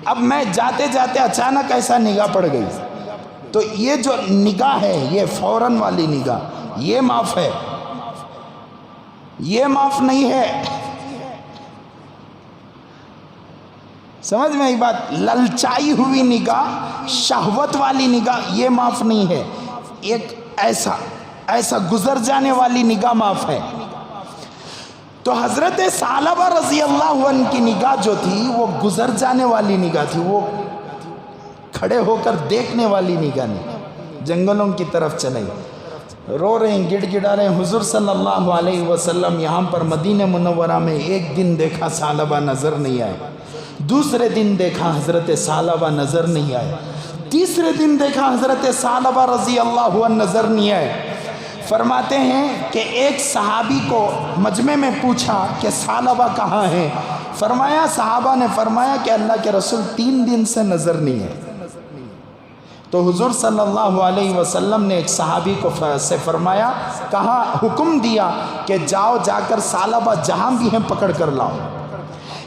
اب میں جاتے جاتے اچانک ایسا نگاہ پڑ گئی تو یہ جو نگاہ ہے یہ فوراً والی نگاہ، یہ معاف ہے، یہ معاف نہیں ہے۔ سمجھ میں یہ بات؟ للچائی ہوئی نگاہ، شہوت والی نگاہ یہ معاف نہیں ہے، ایک ایسا گزر جانے والی نگاہ معاف ہے۔ تو حضرت ثعلبہ رضی اللہ عنہ کی نگاہ جو تھی وہ گزر جانے والی نگاہ تھی، وہ کھڑے ہو کر دیکھنے والی نگاہ نہیں۔ جنگلوں کی طرف چلے، رو رہے ہیں، گڑ گڑا رہے ہیں۔ حضور صلی اللہ علیہ وسلم یہاں پر مدینہ منورہ میں ایک دن دیکھا ثعلبہ نظر نہیں آئے، دوسرے دن دیکھا حضرت ثعلبہ نظر نہیں آئے، تیسرے دن دیکھا حضرت ثعلبہ رضی اللہ عنہ نظر نہیں آئے۔ فرماتے ہیں کہ ایک صحابی کو مجمع میں پوچھا کہ ثعلبہ کہاں ہیں؟ فرمایا، صحابہ نے فرمایا کہ اللہ کے رسول 3 دن سے نظر نہیں ہے۔ تو حضور صلی اللہ علیہ وسلم نے ایک صحابی کو سے فرمایا، کہا، حکم دیا کہ جاؤ جا کر ثعلبہ جہاں بھی ہیں پکڑ کر لاؤ۔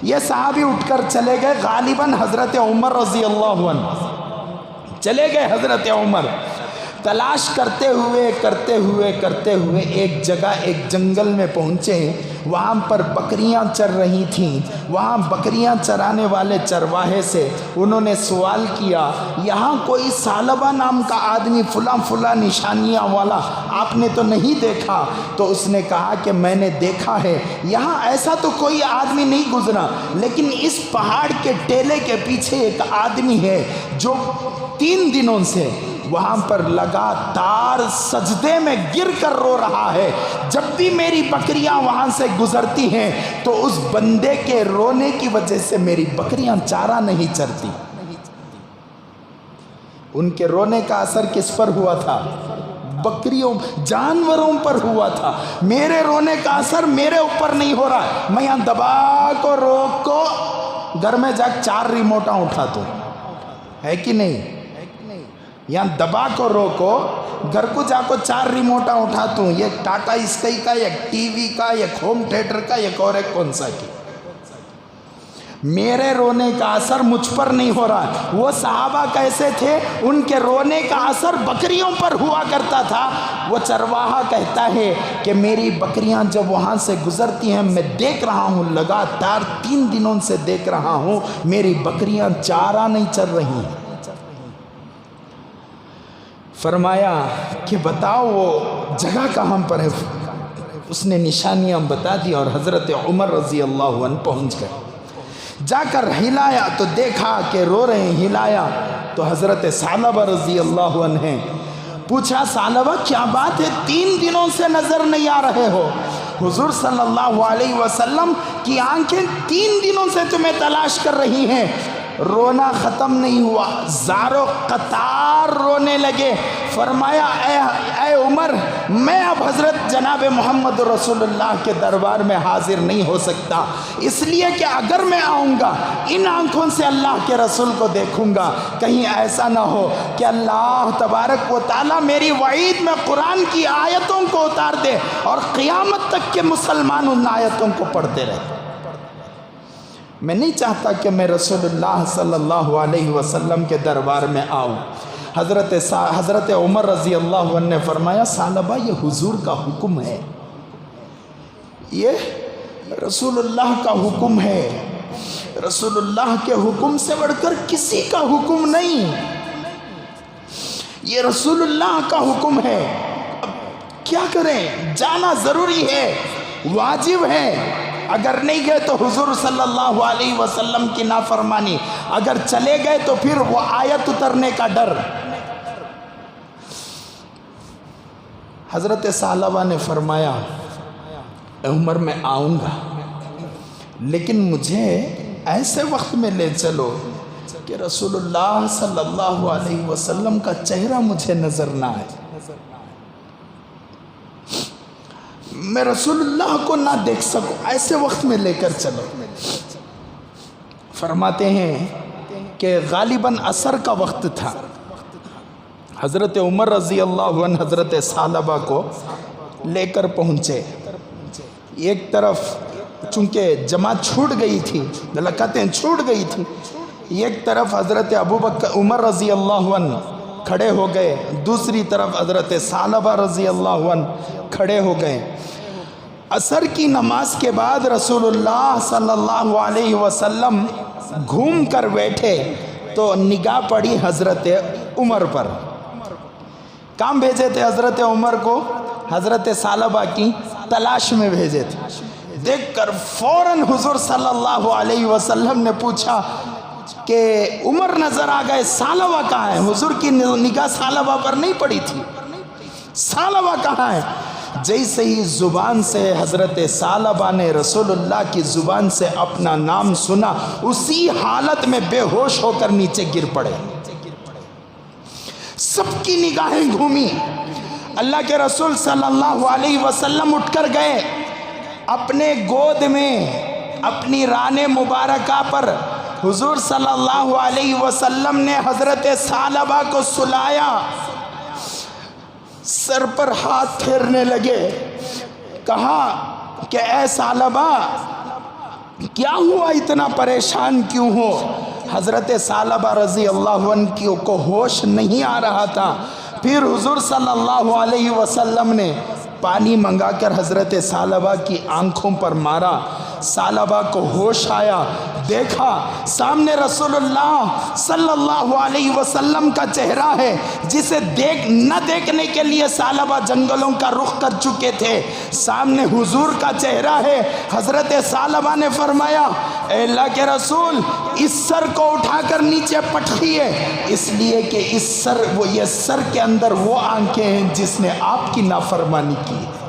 یہ صحابی اٹھ کر چلے گئے، غالباً حضرت عمر رضی اللہ عنہ چلے گئے۔ حضرت عمر تلاش کرتے ہوئے ایک جگہ، ایک جنگل میں پہنچے۔ وہاں پر بکریاں چر رہی تھیں۔ وہاں بکریاں چرانے والے چرواہے سے انہوں نے سوال کیا، یہاں کوئی ثعلبہ نام کا آدمی فلاں نشانیاں والا آپ نے تو نہیں دیکھا؟ تو اس نے کہا کہ میں نے دیکھا ہے، یہاں ایسا تو کوئی آدمی نہیں گزرا، لیکن اس پہاڑ کے ٹیلے کے پیچھے ایک آدمی ہے جو 3 دنوں سے وہاں پر لگاتار سجدے میں گر کر رو رہا ہے۔ جب بھی میری بکریاں وہاں سے گزرتی ہیں تو اس بندے کے رونے کی وجہ سے میری بکریاں چارہ نہیں چرتی۔ ان کے رونے کا اثر کس پر ہوا تھا؟ بکریوں، جانوروں پر ہوا تھا۔ میرے رونے کا اثر میرے اوپر نہیں ہو رہا، میں یہاں دبا کو روک کو گھر میں جا 4 ریموٹاں اٹھا تو ہے کہ نہیں؟ یہاں دبا کو روکو، گھر کو جا کو 4 ریموٹاں اٹھاتا ہوں، ایک ٹاٹا اسکائی کا، ایک ٹی وی کا، ایک ہوم تھیٹر کا، ایک اور ایک کون سا کی۔ میرے رونے کا اثر مجھ پر نہیں ہو رہا۔ وہ صحابہ کیسے تھے؟ ان کے رونے کا اثر بکریوں پر ہوا کرتا تھا۔ وہ چرواہا کہتا ہے کہ میری بکریاں جب وہاں سے گزرتی ہیں میں دیکھ رہا ہوں، لگاتار 3 دنوں سے دیکھ رہا ہوں، میری بکریاں چارہ نہیں چر رہی ہیں۔ فرمایا کہ بتاؤ وہ جگہ کہاں پر ہے؟ اس نے نشانیاں بتا دی اور حضرت عمر رضی اللہ عنہ پہنچ گئے۔ جا کر ہلایا تو دیکھا کہ رو رہے ہیں، ہلایا تو حضرت ثعلبہ رضی اللہ عنہ ہیں۔ پوچھا، ثعلبہ کیا بات ہے، 3 دنوں سے نظر نہیں آ رہے ہو؟ حضور صلی اللہ علیہ وسلم کی آنکھیں 3 دنوں سے تمہیں تلاش کر رہی ہیں۔ رونا ختم نہیں ہوا، زارو قطار رونے لگے۔ فرمایا، اے عمر، میں اب حضرت جناب محمد رسول اللہ کے دربار میں حاضر نہیں ہو سکتا، اس لیے کہ اگر میں آؤں گا ان آنکھوں سے اللہ کے رسول کو دیکھوں گا، کہیں ایسا نہ ہو کہ اللہ تبارک و تعالیٰ میری وعید میں قرآن کی آیتوں کو اتار دے اور قیامت تک کے مسلمان ان آیتوں کو پڑھتے رہے۔ میں نہیں چاہتا کہ میں رسول اللہ صلی اللہ علیہ وسلم کے دربار میں آؤں۔ حضرت عمر رضی اللہ عنہ نے فرمایا، ثعلبہ یہ حضور کا حکم ہے، یہ رسول اللہ کا حکم ہے، رسول اللہ کے حکم سے بڑھ کر کسی کا حکم نہیں، یہ رسول اللہ کا حکم ہے۔ اب کیا کریں؟ جانا ضروری ہے، واجب ہے۔ اگر نہیں گئے تو حضور صلی اللہ علیہ وسلم کی نافرمانی، اگر چلے گئے تو پھر وہ آیت اترنے کا ڈر۔ حضرت ثعلبہ نے فرمایا، اے عمر میں آؤں گا، لیکن مجھے ایسے وقت میں لے چلو کہ رسول اللہ صلی اللہ علیہ وسلم کا چہرہ مجھے نظر نہ آئے، میں رسول اللہ کو نہ دیکھ سکوں، ایسے وقت میں لے کر چلو۔ فرماتے ہیں کہ غالباً عصر کا وقت تھا۔ حضرت عمر رضی اللہ عنہ حضرت ثعلبہ کو لے کر پہنچے۔ ایک طرف چونکہ جماعت چھوٹ گئی تھی، ملکتیں چھوٹ گئی تھی، ایک طرف حضرت عمر رضی اللہ عنہ کھڑے ہو گئے، دوسری طرف حضرت ثعلبہ رضی اللہ عنہ کھڑے ہو گئے۔ عصر کی نماز کے بعد رسول اللہ صلی اللہ علیہ وسلم گھوم کر بیٹھے تو نگاہ پڑی حضرت عمر پر۔ کام بھیجے تھے حضرت عمر کو؟ حضرت ثعلبہ کی تلاش میں بھیجے تھے۔ دیکھ کر فوراً حضور صلی اللہ علیہ وسلم نے پوچھا کہ عمر نظر آ گئے، ثعلبہ کہاں ہے؟ حضور کی نگاہ ثعلبہ پر نہیں پڑی تھی، ثعلبہ کہاں ہے؟ جیسے ہی زبان سے حضرت ثعلبہ نے رسول اللہ کی زبان سے اپنا نام سنا، اسی حالت میں بے ہوش ہو کر نیچے گر پڑے۔ سب کی نگاہیں گھومی، اللہ کے رسول صلی اللہ علیہ وسلم اٹھ کر گئے، اپنے گود میں اپنی ران مبارکہ پر حضور صلی اللہ علیہ وسلم نے حضرت ثعلبہ کو سلایا، سر پر ہاتھ پھیرنے لگے، کہا کہ اے ثعلبہ کیا ہوا، اتنا پریشان کیوں ہو؟ حضرت ثعلبہ رضی اللہ عنہ کو ہوش نہیں آ رہا تھا۔ پھر حضور صلی اللہ علیہ وسلم نے پانی منگا کر حضرت ثعلبہ کی آنکھوں پر مارا، ثعلبہ کو ہوش آیا، دیکھا سامنے رسول اللہ صلی اللہ علیہ وسلم کا چہرہ ہے جسے نہ دیکھنے کے لیے ثعلبہ جنگلوں کا رخ کر چکے تھے، سامنے حضور کا چہرہ ہے۔ حضرت ثعلبہ نے فرمایا اے اللہ کے رسول اس سر کو اٹھا کر نیچے پٹکیے، اس لیے کہ یہ سر کے اندر وہ آنکھیں ہیں جس نے آپ کی نافرمانی کی ہے،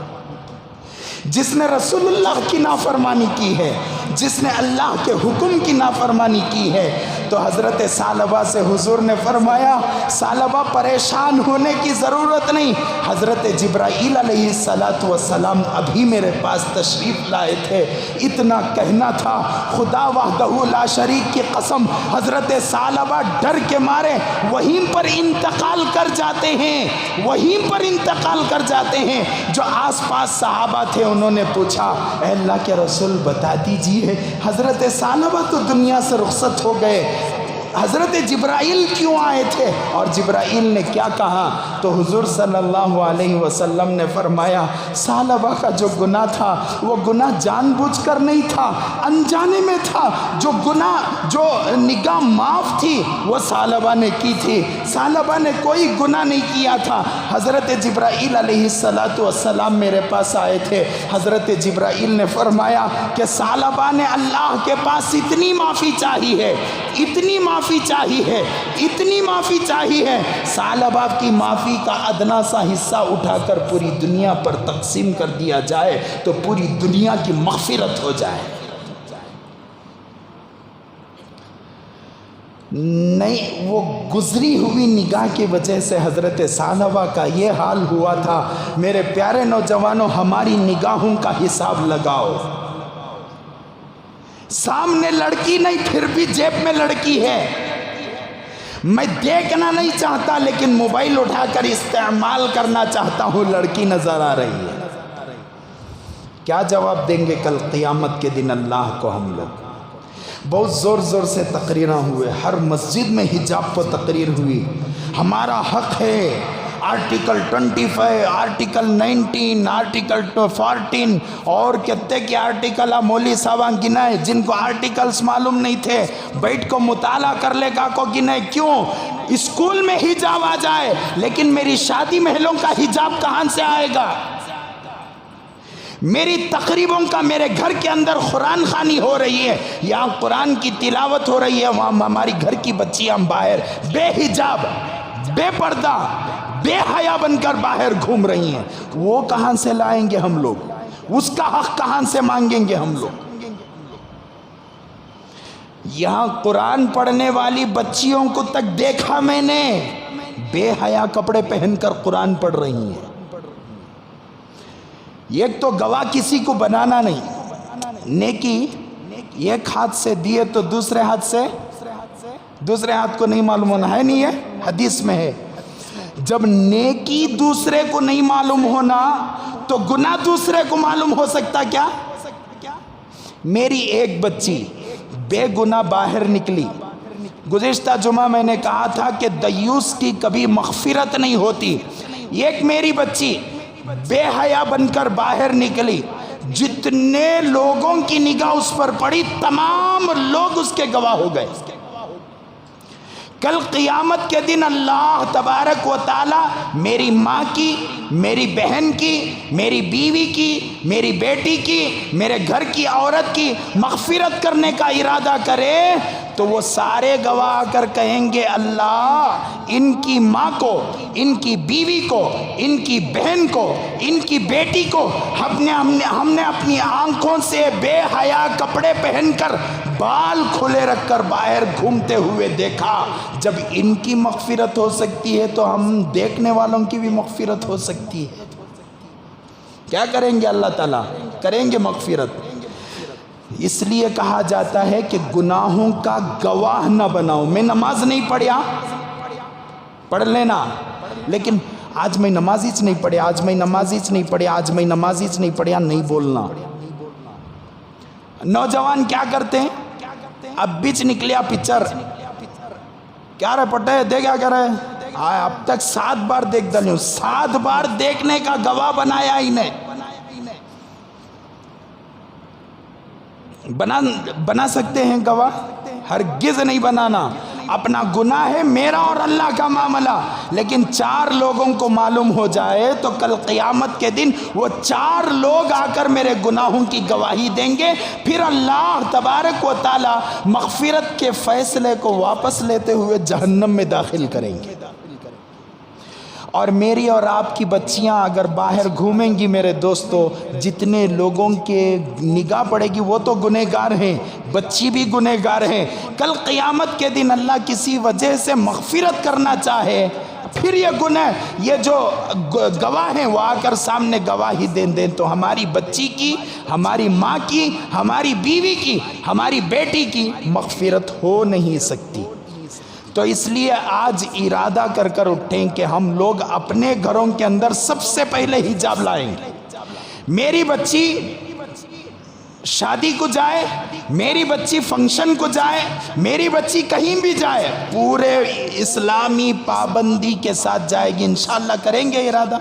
جس نے رسول اللہ کی نافرمانی کی ہے، جس نے اللہ کے حکم کی نافرمانی کی ہے۔ تو حضرت ثعلبہ سے حضور نے فرمایا ثعلبہ پریشان ہونے کی ضرورت نہیں، حضرت جبرائیل علیہ السلام ابھی میرے پاس تشریف لائے تھے، اتنا کہنا تھا۔ خدا وحدہ لا شریک کی قسم، حضرت ثعلبہ ڈر کے مارے وہیں پر انتقال کر جاتے ہیں، وہیں پر انتقال کر جاتے ہیں۔ جو آس پاس صحابہ تھے انہوں نے پوچھا اے اللہ کے رسول بتا دیجئے حضرت ثعلبہ تو دنیا سے رخصت ہو گئے، حضرت جبرائیل کیوں آئے تھے؟ اور جبرائیل نے کیا کہا؟ تو حضور صلی اللہ علیہ وسلم نے فرمایا ثعلبہ کا جو گناہ تھا وہ گناہ جان بوجھ کر نہیں تھا، انجانے میں تھا۔ جو نگاہ معاف تھی وہ ثعلبہ نے کی تھی، ثعلبہ نے کوئی گناہ نہیں کیا تھا۔ حضرت جبرائیل علیہ السلام میرے پاس آئے تھے، حضرت جبرائیل نے فرمایا کہ ثعلبہ نے اللہ کے پاس اتنی معافی چاہی ہے، اتنی معافی چاہی ہے، اتنی معافی چاہی ہے، ثعلبہ کی معافی کا ادنا سا حصہ اٹھا کر پوری دنیا پر تقسیم کر دیا جائے تو پوری دنیا کی مغفرت ہو جائے۔ نہیں، وہ گزری ہوئی نگاہ کی وجہ سے حضرت ثعلبہ کا یہ حال ہوا تھا۔ میرے پیارے نوجوانوں ہماری نگاہوں کا حساب لگاؤ، سامنے لڑکی نہیں پھر بھی جیب میں لڑکی ہے، میں دیکھنا نہیں چاہتا لیکن موبائل اٹھا کر استعمال کرنا چاہتا ہوں، لڑکی نظر آ رہی ہے۔ کیا جواب دیں گے کل قیامت کے دن اللہ کو ہم لوگ؟ بہت زور زور سے تقریراں ہوئے، ہر مسجد میں حجاب پر تقریر ہوئی، ہمارا حق ہے، آرٹیکل 25، آرٹیکل 19، آرٹیکل 14 اور کتے کے آرٹیکل مولی صاحب گنائے، جن کو آرٹیکلز معلوم نہیں تھے بیٹھ کو مطالعہ کر لے گا کو گنائے۔ کیوں؟ اسکول میں حجاب آ جائے لیکن میری شادی محلوں کا حجاب کہاں سے آئے گا؟ میری تقریبوں کا میرے گھر کے اندر قرآن خوانی ہو رہی ہے، یہاں قرآن کی تلاوت ہو رہی ہے، وہاں ہماری گھر کی بچیاں باہر بے حجاب، بے پردہ، بے حیا بن کر باہر گھوم رہی ہیں۔ وہ کہاں سے لائیں گے ہم لوگ؟ اس کا حق کہاں سے مانگیں گے ہم لوگ؟ یہاں قرآن پڑھنے والی بچیوں کو تک دیکھا میں نے بے حیا کپڑے پہن کر قرآن پڑھ رہی ہیں۔ ایک تو گواہ کسی کو بنانا نہیں، نیکی ایک ہاتھ سے دیے تو دوسرے ہاتھ کو نہیں معلوم ہونا ہے، نہیں ہے حدیث میں ہے۔ جب نیکی دوسرے کو نہیں معلوم ہونا تو گناہ دوسرے کو معلوم ہو سکتا کیا؟ میری ایک بچی بے گناہ باہر نکلی، گزشتہ جمعہ میں نے کہا تھا کہ دیوس کی کبھی مغفرت نہیں ہوتی۔ ایک میری بچی بے حیا بن کر باہر نکلی، جتنے لوگوں کی نگاہ اس پر پڑی تمام لوگ اس کے گواہ ہو گئے۔ کل قیامت کے دن اللہ تبارک و تعالی میری ماں کی، میری بہن کی، میری بیوی کی، میری بیٹی کی، میرے گھر کی عورت کی مغفرت کرنے کا ارادہ کرے تو وہ سارے گواہ آ کر کہیں گے اللہ ان کی ماں کو، ان کی بیوی کو، ان کی بہن کو، ان کی بیٹی کو ہم نے اپنی آنکھوں سے بے حیا کپڑے پہن کر بال کھلے رکھ کر باہر گھومتے ہوئے دیکھا۔ جب ان کی مغفرت ہو سکتی ہے تو ہم دیکھنے والوں کی بھی مغفرت ہو سکتی ہے۔ کیا کریں گے اللہ تعالیٰ؟ کریں گے مغفرت۔ اس لیے کہا جاتا ہے کہ گناہوں کا گواہ نہ بناؤ. میں نماز نہیں پڑھیا، پڑھ لینا، لیکن آج میں نمازی چ نہیں پڑھیا، آج میں نمازی چ نہیں پڑھیا، آج میں نمازی چ نہیں پڑھیا، نہیں بولنا. نوجوان کیا کرتے ہیں؟ اب بچ نکلیا پکچر، کیا رہے پٹے دے کیا کر رہے؟ اب تک 7 بار دیکھ دلیوں، 7 بار دیکھنے کا گواہ بنایا انہیں. بنا سکتے ہیں گواہ؟ ہرگز نہیں بنانا. اپنا گناہ ہے، میرا اور اللہ کا معاملہ، لیکن 4 لوگوں کو معلوم ہو جائے تو کل قیامت کے دن وہ 4 لوگ آ کر میرے گناہوں کی گواہی دیں گے. پھر اللہ تبارک و تعالی مغفرت کے فیصلے کو واپس لیتے ہوئے جہنم میں داخل کریں گے. اور میری اور آپ کی بچیاں اگر باہر گھومیں گی میرے دوستو، جتنے لوگوں کے نگاہ پڑے گی وہ تو گنہگار ہیں، بچی بھی گنہگار ہیں. کل قیامت کے دن اللہ کسی وجہ سے مغفرت کرنا چاہے، پھر یہ گناہ، یہ جو گواہ ہیں وہ آ کر سامنے گواہی دیں تو ہماری بچی کی، ہماری ماں کی، ہماری بیوی کی، ہماری بیٹی کی مغفرت ہو نہیں سکتی. تو اس لیے آج ارادہ کر اٹھیں کہ ہم لوگ اپنے گھروں کے اندر سب سے پہلے حجاب لائیں گے. میری بچی شادی کو جائے، میری بچی فنکشن کو جائے، میری بچی کہیں بھی جائے، پورے اسلامی پابندی کے ساتھ جائے گی. انشاءاللہ کریں گے ارادہ.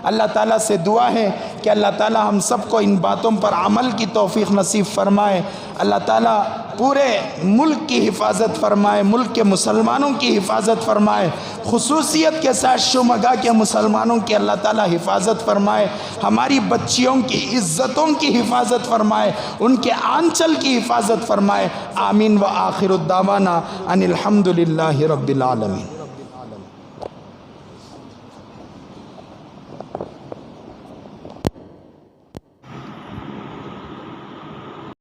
اللہ تعالیٰ سے دعا ہے کہ اللہ تعالیٰ ہم سب کو ان باتوں پر عمل کی توفیق نصیب فرمائے. اللہ تعالیٰ پورے ملک کی حفاظت فرمائے، ملک کے مسلمانوں کی حفاظت فرمائے، خصوصیت کے ساتھ شمگا کے مسلمانوں کی اللہ تعالیٰ حفاظت فرمائے. ہماری بچیوں کی عزتوں کی حفاظت فرمائے، ان کے آنچل کی حفاظت فرمائے. آمین. و آخر الدعوانا ان الحمد للہ رب العالمین.